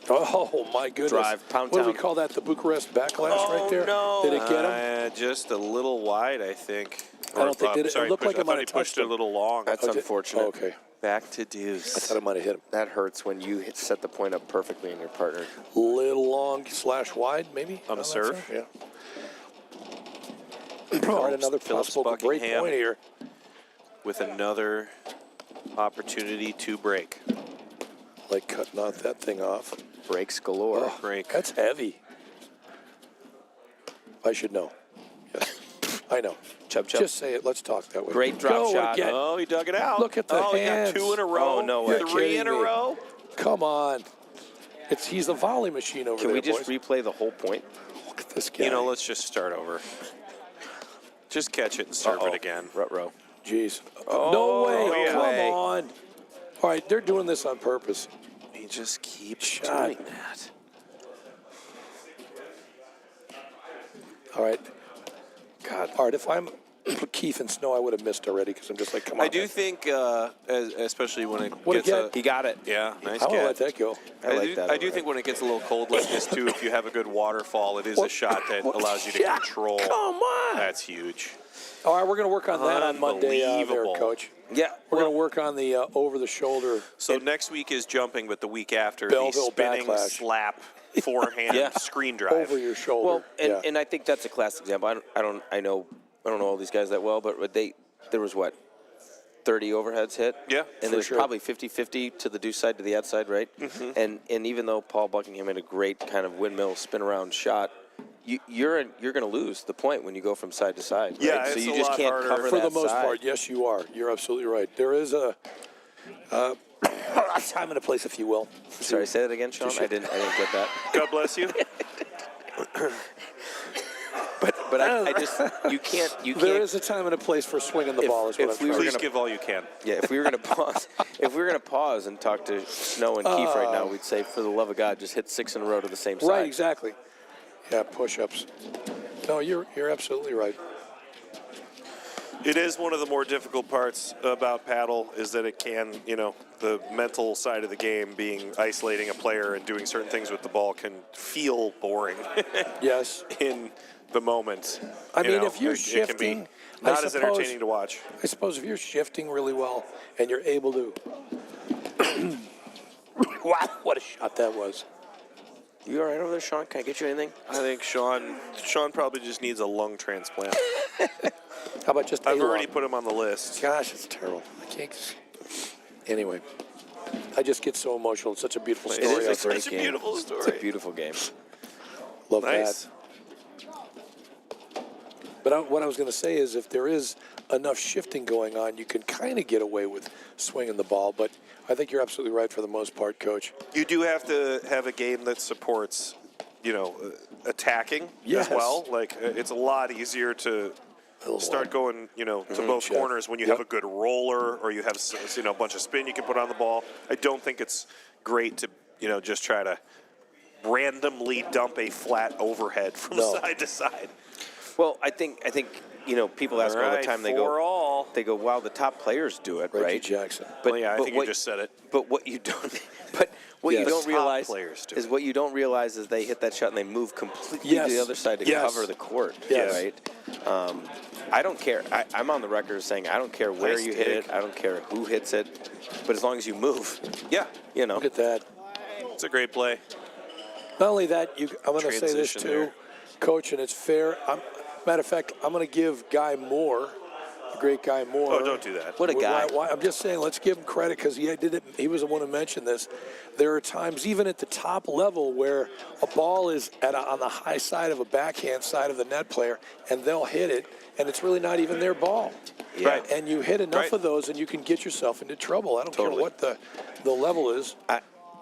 oh, my goodness. Drive, pound What do we town. call that, the Bucharest backlash right there? no. Did it get him? Just a little wide, I think. I don't think- did it Sorry, look like it I might thought he have pushed touched it a him. little long. That's Oh, unfortunate. Oh, okay. Back to deuce. I thought it might have hit him. That hurts when you set the point up perfectly in your partner. Little long / wide, maybe? On a that serve? side? Yeah. All right, another Phillips possible great Buckingham. point here. With another opportunity to break. Like cutting out that thing off. Breaks galore. Break. That's heavy. I should know. Yes. I know. Chub, chub. Just say it. Let's talk that way. Great drop Go shot. again. Oh, he dug it out. Look at the Oh, hands. he got 2 in a row. Oh, no way. You're 3 in a kidding me. row. Come on. He's a volley machine over Can there, we just boys. replay the whole point? Look at this guy. You know, let's just start over. Just catch it and serve it again. Ruh-roh. Jeez. Oh, no way. yeah. Come way. on. All right, they're doing this on purpose. He just keeps Shot. doing that. All right. God. All right, if I'm Keith and Snow, I would have missed already because I'm just like, come on. I do think, especially when it What a gets get. He got it. yeah, nice I will get. let that go. I like that. I do think when it gets a little cold like this too, if you have a good waterfall, it is a shot that allows you to Yeah, control. Come on. That's huge. All right, we're going to work on that on Monday there, Unbelievable. Coach. Yeah. We're going to work on the over-the-shoulder. So next week is jumping, but the week after Belleville the spinning backlash. slap forehand Yeah. screen drive. Over your shoulder. Well, and, yeah. and I think that's a classic example. I don't know all these guys that well, but there was what, 30 overheads hit? Yeah, And for there's sure. probably 50-50 to the deuce side to the outside, right? Mm-hmm. And even though Paul Buckingham had a great kind of windmill spin around shot, you're going to lose the point when you go from side to side. Right? Yeah, so it's you a just lot can't harder. cover For that the most side. part, yes, you are. You're absolutely right. There is a time and a place, if you will. Sorry, say that again, Sean. I didn't get that. God bless you. But I just you can't. There is a time and a place for swinging the ball. Is what I'm trying to Please give all you can. Yeah, if we were gonna pause, and talk to Snow and Keith right now, we'd say, for the love of God, just hit 6 in a row to the same side. Right, exactly. Yeah, push-ups. No, you're absolutely right. It is one of the more difficult parts about paddle is that it can, the mental side of the game, being isolating a player and doing certain things with the ball, can feel boring. Yes. In the moment. I mean, if you're it shifting, can be not as entertaining to watch. I suppose if you're shifting really well and you're able to. Wow, what a shot that was. You all right over there, Sean? Can I get you anything? I think Sean probably just needs a lung transplant. How about just I've already put him on the list. Gosh, it's terrible. I can't. Anyway, I just get so emotional. It's such a beautiful story. It is Such a beautiful story. It's a beautiful game. Love Nice. that. But what I was going to say is if there is enough shifting going on, you can kind of get away with swinging the ball. But I think you're absolutely right for the most part, Coach. You do have to have a game that supports, attacking Yes. as well. Like, it's a lot easier to start going, to both check. corners when you have a good roller or you have, a bunch of spin you can put on the ball. I don't think it's great to, just try to randomly dump a flat overhead from side to side. Well, I think people ask all the time. They go, wow, the top players do it, Reggie right? Jackson. But I think you just said it. But what you don't, you don't realize players do is it. what you don't realize is they hit that shot and they move completely to the other side to cover the court, right? I don't care. I'm on the record as saying I don't care where you hit it. I don't care who hits it, but as long as you move, Look at that. It's a great play. Not only that, I'm going to say this Transition too, there. Coach, and it's fair. Matter of fact, I'm going to give Guy Moore, the great Guy Moore. Oh, don't do that. what a guy! I'm just saying, let's give him credit because he did it. He was the one who mentioned this. There are times, even at the top level, where a ball is on the high side of a backhand side of the net player, and they'll hit it, and it's really not even their ball. Yeah. Right. And you hit enough Right. of those, and you can get yourself into trouble. I don't care Totally. what the level is.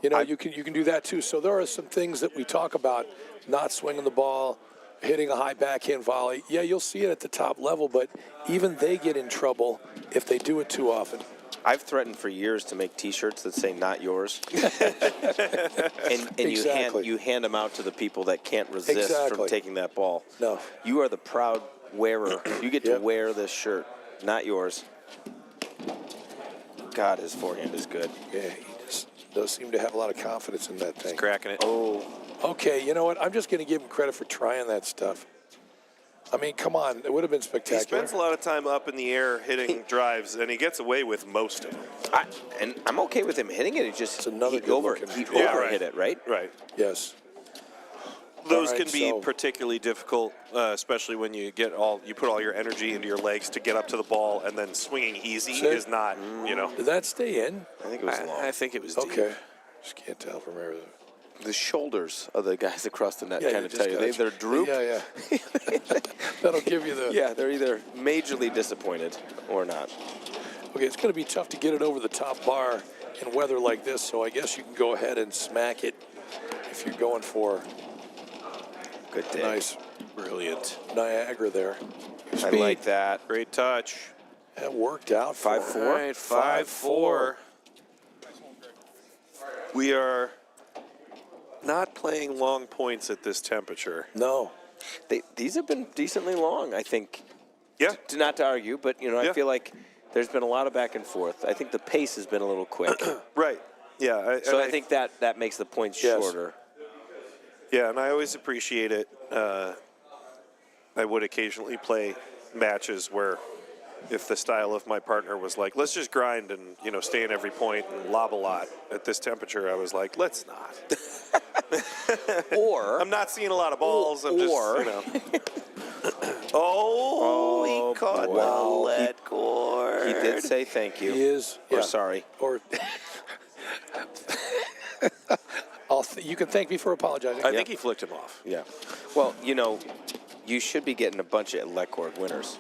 You can do that too. So there are some things that we talk about: not swinging the ball, hitting a high backhand volley. Yeah, you'll see it at the top level, but even they get in trouble if they do it too often. I've threatened for years to make T-shirts that say "Not yours," and Exactly. you hand them out to the people that can't resist from Exactly. taking that ball. No. You are the proud wearer. You get to Yep. wear this shirt, not yours. God, his forehand is good. Yeah, he just does seem to have a lot of confidence in that thing. Cracking it. Oh, Okay, you know what? I'm just going to give him credit for trying that stuff. I mean, come on. It would have been He spectacular. spends a lot of time up in the air hitting drives, and he gets away with most of them. and I'm okay with him hitting it. It's just It's another he good-looking he shot. Yeah, over right. hit it, right? Right. Yes. Those All right, can be so- particularly difficult, especially when you put all your energy into your legs to get up to the ball, and then swinging easy Sure. is not, Did that stay in? I think it was long. I think it was deep. Okay. Just can't tell from everything. The shoulders of the guys across the net Yeah, kind you of just tell you. gotta- They're drooped. Yeah, yeah. That'll give you the... Yeah, they're either majorly disappointed or not. Okay, it's going to be tough to get it over the top bar in weather like this, so I guess you can go ahead and smack it if you're going for Good a day. nice Brilliant. Niagara there. I like that. Great touch. That worked out for 5-4. him. All right, 5-4. We are not playing long points at this temperature. No. These have been decently long, I think. Yeah. Not to argue, but I Yeah. feel like there's been a lot of back and forth. I think the pace has been a little quick. Right. Yeah. So I think that makes the points Yes. shorter. Yeah, and I always appreciate it. I would occasionally play matches where if the style of my partner was like, let's just grind and, stay in every point and lob a lot. At this temperature, I was like, let's not. Or I'm not seeing a lot of balls. I'm just, or- he caught boy. the lead cord. he did say thank you. He is. Or yeah. sorry. Or you can thank me for apologizing. I think he flicked him off. Yeah. Well, you should be getting a bunch of lead cord winners.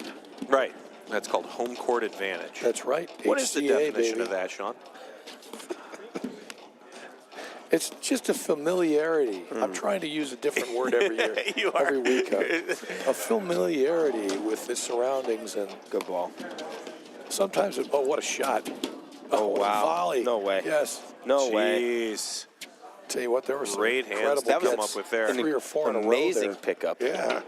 Right. That's called home court advantage. That's right. What is the HCA, definition baby. of that, Sean? It's just a familiarity. I'm trying to use a different word every year, You are. every week. A familiarity with the surroundings and Good ball. sometimes. Oh, what a shot! Oh, what a wow. volley! No way. Yes. No way. Jeez. Tell you what, there were some Great hands incredible to come gets, up with there. 3 or 4 in a row Amazing there. pickup. Yeah.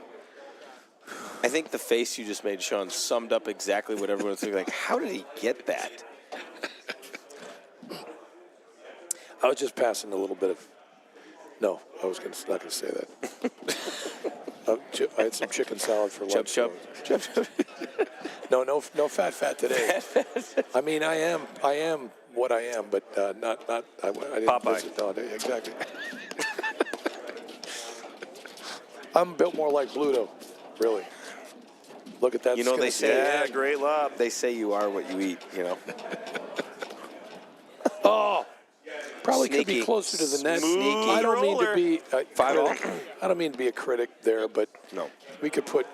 I think the face you just made, Sean, summed up exactly what everyone was thinking. Like, how did he get that? I was just passing a little bit of. No, I was not going to say that. I had some chicken salad for lunch. Chub. No fat today. I mean, I am what I am, but not. I didn't Popeye. visit. No, exactly. I'm built more like Bluto, really. Look at that. You know, they say- Yeah, great lob. They say you are what you eat, you know. Oh, probably could be Sneaky. closer to the net. Smooth I don't mean to roller. be. Five-all? I don't mean to be a critic there, but No. we could put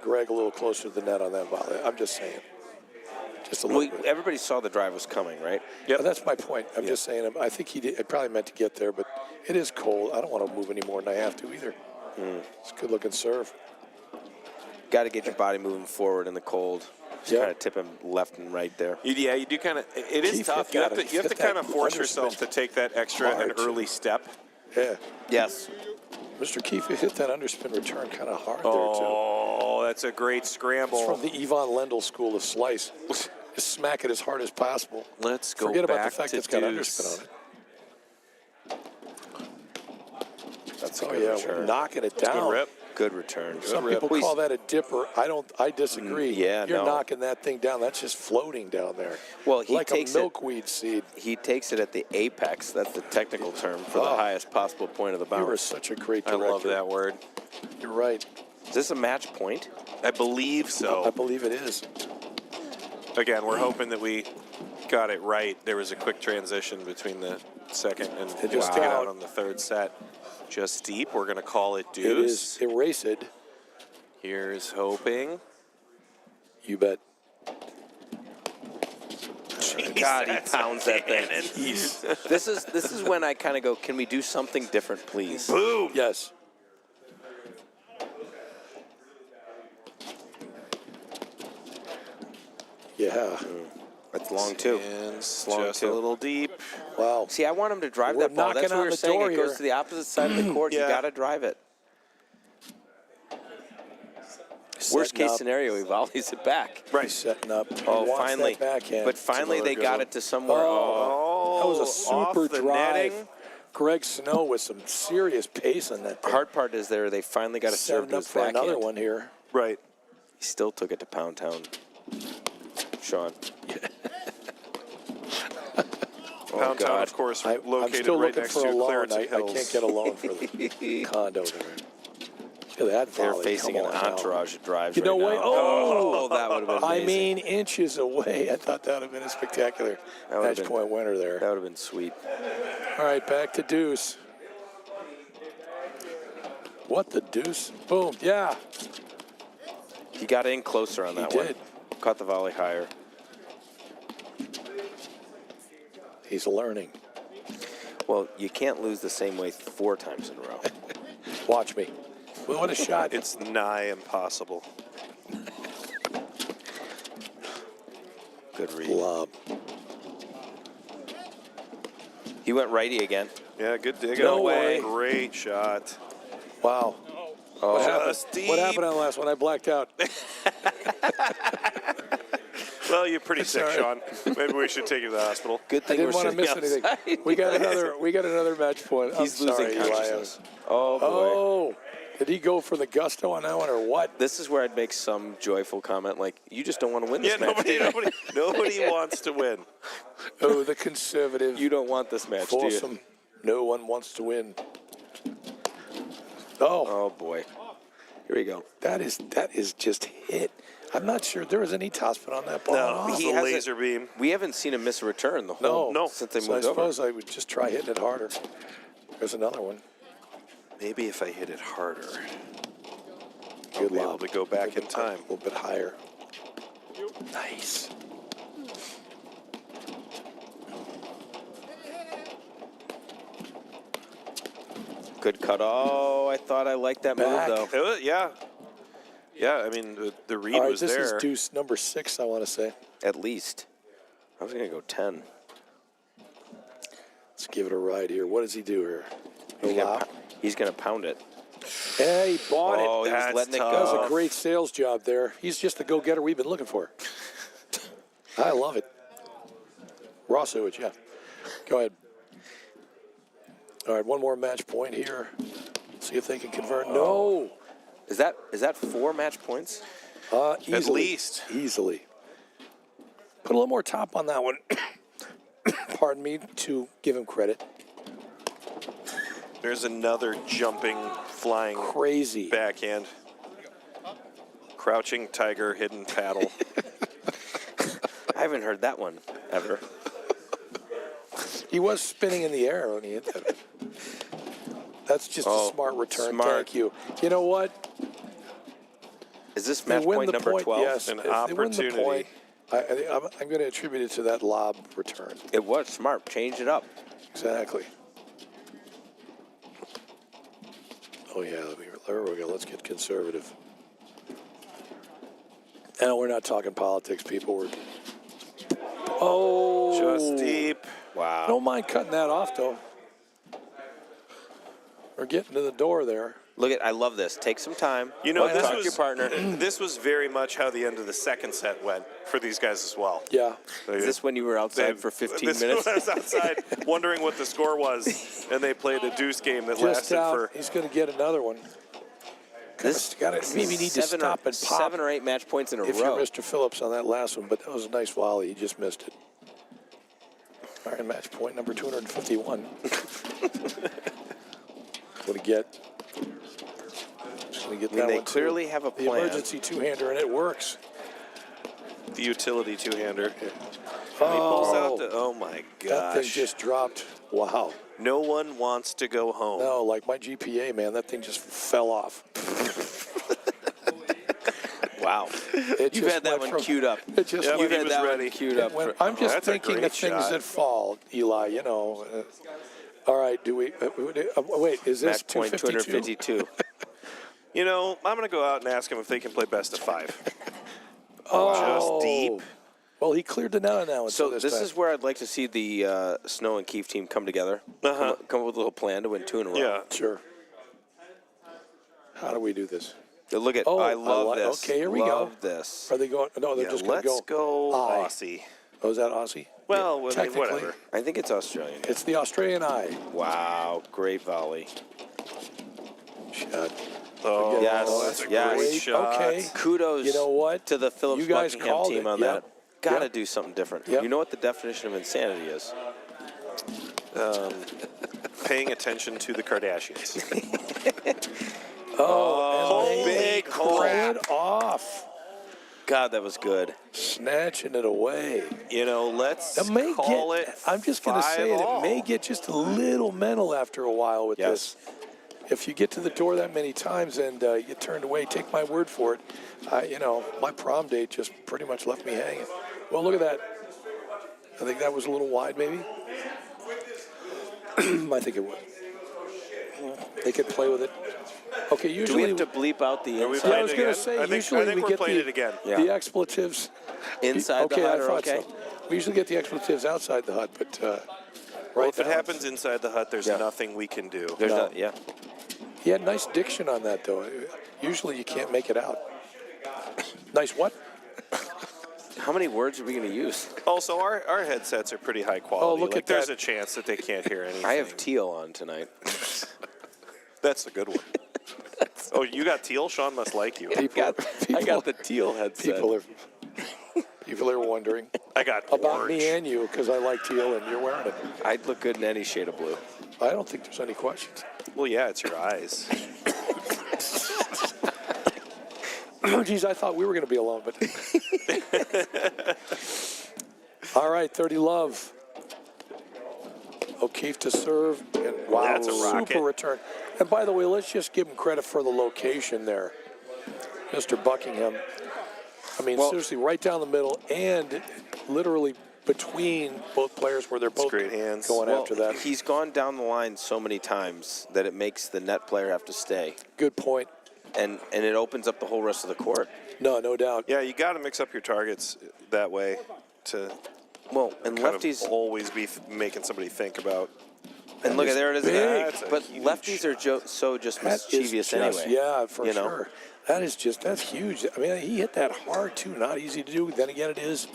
Greg a little closer to the net on that volley. I'm just saying. Just a little bit. Everybody saw the drive was coming, right? Yeah, that's my point. I'm just saying. I think he probably meant to get there, but it is cold. I don't want to move any more than I have to either. It's a good-looking serve. Got to get your body moving forward in the cold. Just Yeah. kind of tip him left and right there. Yeah, you do kind of. It is Keith tough. hit You that- have to hit kind of that force underspin yourself to take that extra and hard, too. early step. Yeah. Yes. Mr. Keefe hit that underspin return kind of hard Oh, that's a great there, too. It's scramble. from the Yvonne Lendl school of slice. Just smack it as hard as possible. Let's go Forget about back the fact to it's got deuce. underspin on it. That's a Oh, good yeah, return. knocking it Good down. rip. Good return. Some people call that a dipper. I disagree. Yeah, You're no. knocking that thing down. That's just floating down there. Well, he like takes a it- milkweed seed. He takes it at the apex. That's the technical term for the Oh. highest possible point of the You were bounce. such a great I director. love that word. You're right. Is this a match point? I believe I so. believe it is. Again, we're hoping that we got it right. There was a quick transition between the second and It just just to get out. out on the third set. Just deep. We're going to call it It deuce. is erased. Here's hoping. You bet. God, he That's pounds that thing. cannon. This is when I kind of go, can we do something different, please? Boom. Yes. Yeah. That's long too. And long just too. a little deep. Wow. See, I want him to drive We're that ball. That's knocking what on we were the saying. door It goes here. to the opposite side of the court. Yeah. You got to drive it. Worst Setting case up. scenario, he volleys it back. Right. Setting up. Oh, Wants finally. that backhand. But finally It's another they good got one. it to somewhere. That was a off super the drive. netting. Greg Snow with some serious pace on that The thing. hard part is there. They finally got a serve Setting to up his for backhand. another one here. Right. He still took it to Pound Town. Sean. Pound Town, God. of course, I'm located still right looking next for a to loan. Clarendon I Hills. can't get a loan for the condo there. Look at that They're volley. facing Come an on now. entourage of drives You know right what? now. Oh! that would have been I amazing. mean, inches away. I thought that would have been a spectacular That would've match been- point winner there. That would have been sweet. All right, back to deuce. What the deuce? Boom. Yeah. He got in closer on that one. did. Caught the volley higher. He's learning. Well, you can't lose the same way 4 times in a row. Watch me. Well, what a shot. It's nigh impossible. Good read. Lob. He went righty again. Yeah, good dig. No way. Great shot. Wow. Oh, What happened? Just deep. What happened on the last one? I blacked out. Well, you're pretty sick, Sorry. Sean. Maybe we should take you to the hospital. good I thing didn't we're want to sitting miss anything. outside. We got another match point. He's I'm losing sorry, consciousness. Elias. Oh, boy. Oh, did he go for the gusto on that one or what? This is where I'd make some joyful comment like, you just don't want to win Yeah, this match. nobody wants to win. Oh, the conservative. You don't want this match, do you? Foursome. No one wants to win. Oh, Oh, boy. Here we go. that is just hit. I'm not sure there was any topspin on that ball. No, at all. he He a hasn't- laser beam. We haven't seen him miss a return the whole No. since they So I moved over. suppose I would just try hitting it harder. There's another one. Maybe if I hit it harder, I'll Good be able lob. to go back in A time. little bit higher. Nice. Good cut. Oh, I thought I liked that Back. move, though. It was, yeah. Yeah, I mean, the read All right, was this there. is deuce number 6, I want to say. At least. I was going to go 10. Let's give it a ride here. What does he do here? No He's going to pound it. Yeah, he bought Oh, it. he was That's letting it tough. That was go. a great sales job there. He's just the go-getter we've been looking for. I love it. Raw sewage, yeah. Go ahead. All right, one more match point here. See if they can convert. No. Is that 4 match points? Easily. At least. Easily. Put a little more top on that one. Pardon me, to give him credit. There's another jumping, flying Crazy. backhand. Crouching tiger, hidden paddle. I haven't heard that one ever. He was spinning in the air when he hit that. That's just a smart return. Smart. Thank you. You know what? Is this They match win point the number point, 12? Yes, An if they win the opportunity. point, I'm going to attribute it to that lob return. It was smart. Change it up. Exactly. Oh, yeah. There we go. Let's get conservative. And we're not talking politics, people. Just deep. Wow. Don't mind cutting that off, though. We're getting to the door there. Look at, I love this. Take some time. You know, this talk to was your partner. This was very much how the end of the second set went for these guys as well. Yeah. Is this when you were outside for 15 minutes? I was outside wondering what the score was, and they played a deuce game that Just lasted out. for. He's going to get another one. This Maybe need to stop and pop 7 or 8 match points in a if row. you're Mr. Phillips on that last one, but that was a nice volley. He just missed it. All right, match point number 251. What to get? Just going to get that they one too. clearly have a The plan. emergency two-hander, and it works. The utility two-hander. And he pulls out the. Oh my That thing gosh! just dropped. Wow. No one wants to go home. No, like my GPA, man, that thing just fell off. Wow. It You've just had that went one from- queued up. It just Yep, You've he had was that ready. one queued up. When, I'm just that's a thinking great of things shot. that fall, Eli, you know. All right, do we wait, is this Match point 252? 252. You know, I'm going to go out and ask him if they can play best of 5. Oh. Just deep. Well, he cleared the net on that one. So this this time. is where I'd like to see the Snow and Keefe team come together. Uh-huh. Come up with a little plan to win 2 in a row. Yeah. Sure. How do we do this? Look at, Oh, I love this. okay, here we go. Love this. Are they going? No, they're Yeah, just going to let's go Eye. Aussie. Oh, is that Aussie? Well, I mean, technically. whatever. I think it's Australian. It's the Australian eye Wow, great volley. shot. Oh, Yes, that's a yes. great Great, shot. okay. Kudos You know what? to the Phillips You guys Buckingham called team it. on Yep. that. Got to Yep. do something different. Yep. You know what the definition of insanity is? Paying attention to the Kardashians. Oh, and big they pull crap. it off, God, that was good. snatching it away. You know, let's It may call get, it. I'm just going to say it. 5-all. It may get just a little mental after a while with Yes. this. If you get to the door that many times and you get turned away, take my word for it. You know, my prom date just pretty much left me hanging. Well, look at that. I think that was a little wide, maybe. I think it was. They could play with it. Okay, Do usually we have to bleep out the Are we inside? Yeah, I playing was it going again? to say, I think usually we we're get playing the, it again. Yeah. the expletives. Inside okay, the hut I or thought okay? so. We usually get the expletives outside the hut, but Well, right if it now- happens inside the hut, there's Yeah. nothing we can do. There's No. not, yeah. He had nice diction on that, though. Usually you can't make it out. Nice what? How many words are we going to use? Also, our headsets are pretty high quality. look like, at there's that. a chance that they can't hear anything. I have teal on tonight. That's a good one. Oh, you got teal? Sean must like you. I got the teal headset. People are wondering I got about orange. me and you because I like teal and you're wearing it. I'd look good in any shade of blue. I don't think there's any questions. Well, yeah, it's your eyes. Oh, geez, I thought we were going to be alone, but. All right, 30 love. O'Keefe to serve. And wow, That's a rocket. super return. And by the way, let's just give him credit for the location there. Mr. Buckingham. I mean, Well- seriously, right down the middle and literally between both players where they're both great hands. going after that. He's gone down the line so many times that it makes the net player have to stay. Good point. And it opens up the whole rest of the court. No doubt. Yeah, you got to mix up your targets that way to Well, and kind lefties of always be making somebody think about. and look at there it is. big. That's a But huge- lefties are so just That is mischievous just, anyway. yeah, for you know? sure. That's huge. I mean, he hit that hard too. Not easy to do. Then again, it is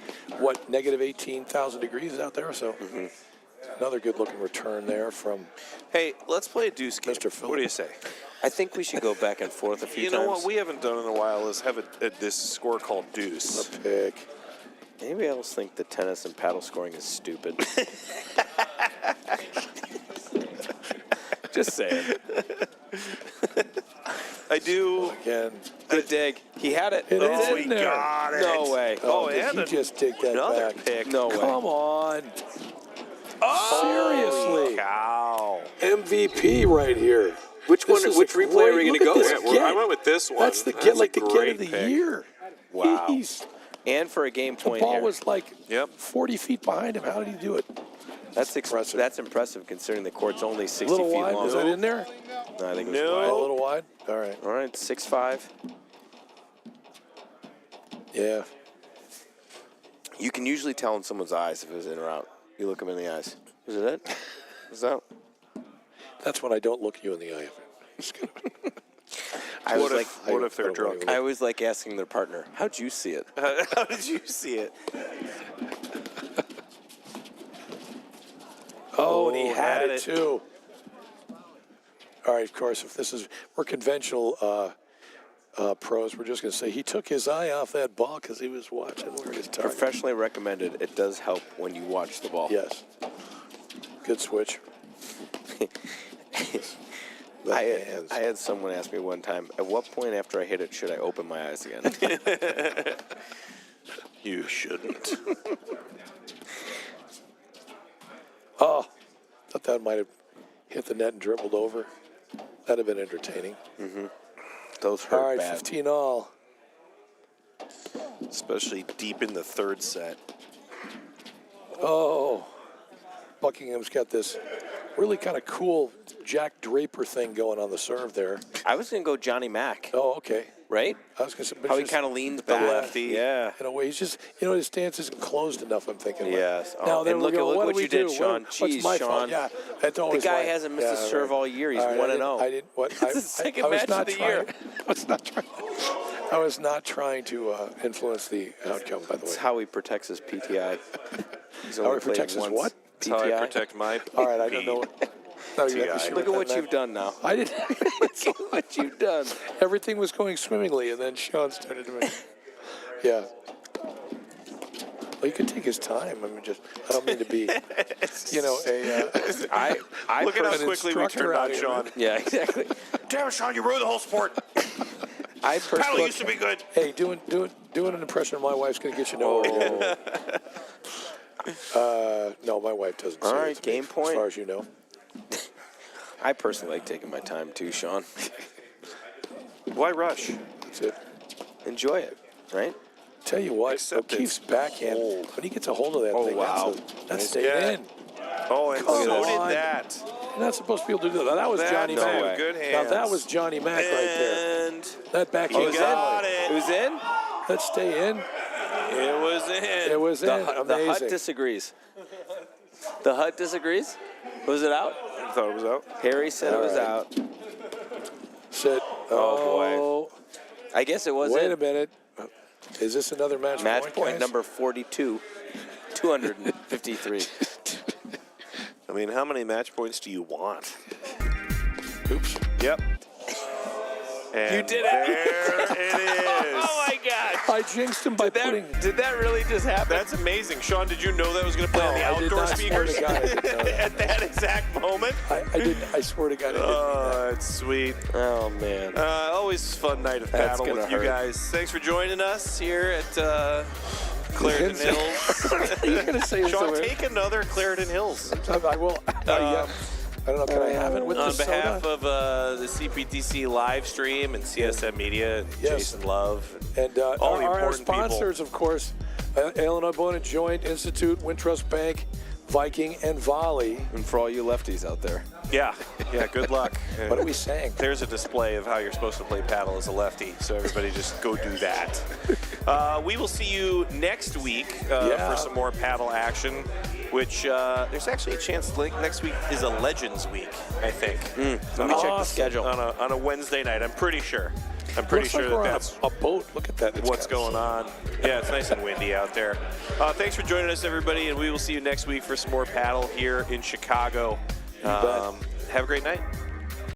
negative 18,000 degrees out there. So another good-looking return there from Hey, let's play a deuce game. Mr. Phillip. What do you say? I think we should go back and forth a few You times. know what we haven't done in a while is have this score called deuce. pick. Anybody else think that tennis and paddle scoring is stupid? Just saying. I do. Again. Good dig. He had it. It is Oh, in he there. got it. No way. Oh, did and he just take that another back? pick. No way. Come on. Holy Seriously. cow. MVP right here. Which one? This is Which a replay are we great- going to look go at with? this. I went with this one. That's the That's get a like the get great of the pick. year. Wow. Jeez. And for a game The point ball here. was like Yep. 40 feet behind him. How did he do it? That's impressive. That's impressive considering the court's only A 60 little feet wide. long. Was that in there? No, I think it was No. A wide. little wide? All right. All right, 6'5". Yeah. You can usually tell in someone's eyes if it was in or out. You look them in the eyes. Is it in? Is it out? That's when I don't look you in the eye. I was like, What if they're drunk? I always like asking their partner, how'd you see it? How did you see it? Oh, and he Oh, had had it it. too. All right, of course, if this is, we're conventional pros, we're just going to say he took his eye off that ball because he was watching where his target. Professionally recommended. It does help when you watch the ball. Yes. Good switch. The hands. I had someone ask me one time, at what point after I hit it should I open my eyes again? You shouldn't. Oh, thought that might have hit the net and dribbled over. That'd have been entertaining. Those hurt All right, bad. 15 all. Especially deep in the third set. Oh, Buckingham's got this really kind of cool Jack Draper thing going on the serve there. I was going to go Johnny Mac, Oh, okay. right? I was going to say, but How he just- kind of leans the back. lefty. Yeah. in a way, he's just, his stance isn't closed enough, I'm thinking. Yes. Now, Oh, then and we look at- go, look what what do we you did, do? Sean. What's Jeez, my Sean. fault? Yeah, that's always guy my- hasn't missed a all serve all year. He's All right, 1-0. I didn't. What? It's the second I was match not of the trying, year. I was not trying. I was not trying to influence the outcome. By the way, That's how he protects his PTI. He's How only he played protects his once. what? That's how I PTI. protect my. all right, I don't know. No, you TI. should Look have at what done you've that. done now. I didn't. Look at what you've done. Everything was going swimmingly, and then Sean started to make. Yeah. Well, you could take his time. I mean, I don't mean to be, I Look at how an quickly we instructor turned out on here, Sean. Yeah, exactly. Damn, Sean, you ruined the whole sport. I Paddle personally. used to be good. Hey, doing an impression of my wife's going to get you nowhere. No, my wife doesn't. All say right, it to me, game point. As far as you know. I personally like taking my time too, Sean. Why rush? That's it. Enjoy it, right? Tell you what, Except O'Keefe's it's backhand, cold. when he gets a hold of that Oh, thing, wow. that's staying Yeah. in. Oh, and Come so on. did that. You're not supposed to be able to do that. That was That- Johnny no Mac. way. Good Now hands. that was Johnny Mac right there. And That backhand. he got it. It was in. Let's stay in. It was in. It was in. The Hut Amazing. disagrees. The Hut disagrees. Was it out? I thought it was out. Harry said it was right. out. Sit. Oh, boy. I guess it was Wait in. a minute. Is this another match, Match point guys? number 42, 253. I mean, how many match points do you want? Oops. Yep. And You did it. There it is. Oh my God! I jinxed him by putting. Did that really just happen? That's amazing. Sean, did you know that was going to play on the I did outdoor not swear to speakers God I didn't know that. at that exact moment? I didn't. I swear to God, I didn't. Oh, it's sweet. Oh man. Always a fun night of That's paddle with gonna you hurt. guys. Thanks for joining us here at Clarendon Hills. You're going to say Sean, something. take another Clarendon Hills. I will. Yeah. I don't know. Can I have it with On the soda? behalf of the CPTC live stream and CSM Media and Yes. Jason Love And all the our important sponsors, of course, Illinois Bowling and Joint Institute, Wintrust Bank, Viking, and Volley. And for all you lefties out there. Yeah, good luck. What are we saying? There's a display of how you're supposed to play paddle as a lefty, so everybody just go do that. We will see you next week for some more paddle action, which there's actually a chance next week is a Legends Week, I think. Let me check the schedule. On a Wednesday night, I'm pretty sure. I'm pretty sure like that's a boat. Look at that. It's what's going on. Yeah, it's nice and windy out there. Thanks for joining us, everybody, and we will see you next week for some more paddle here in Chicago. Have a great night.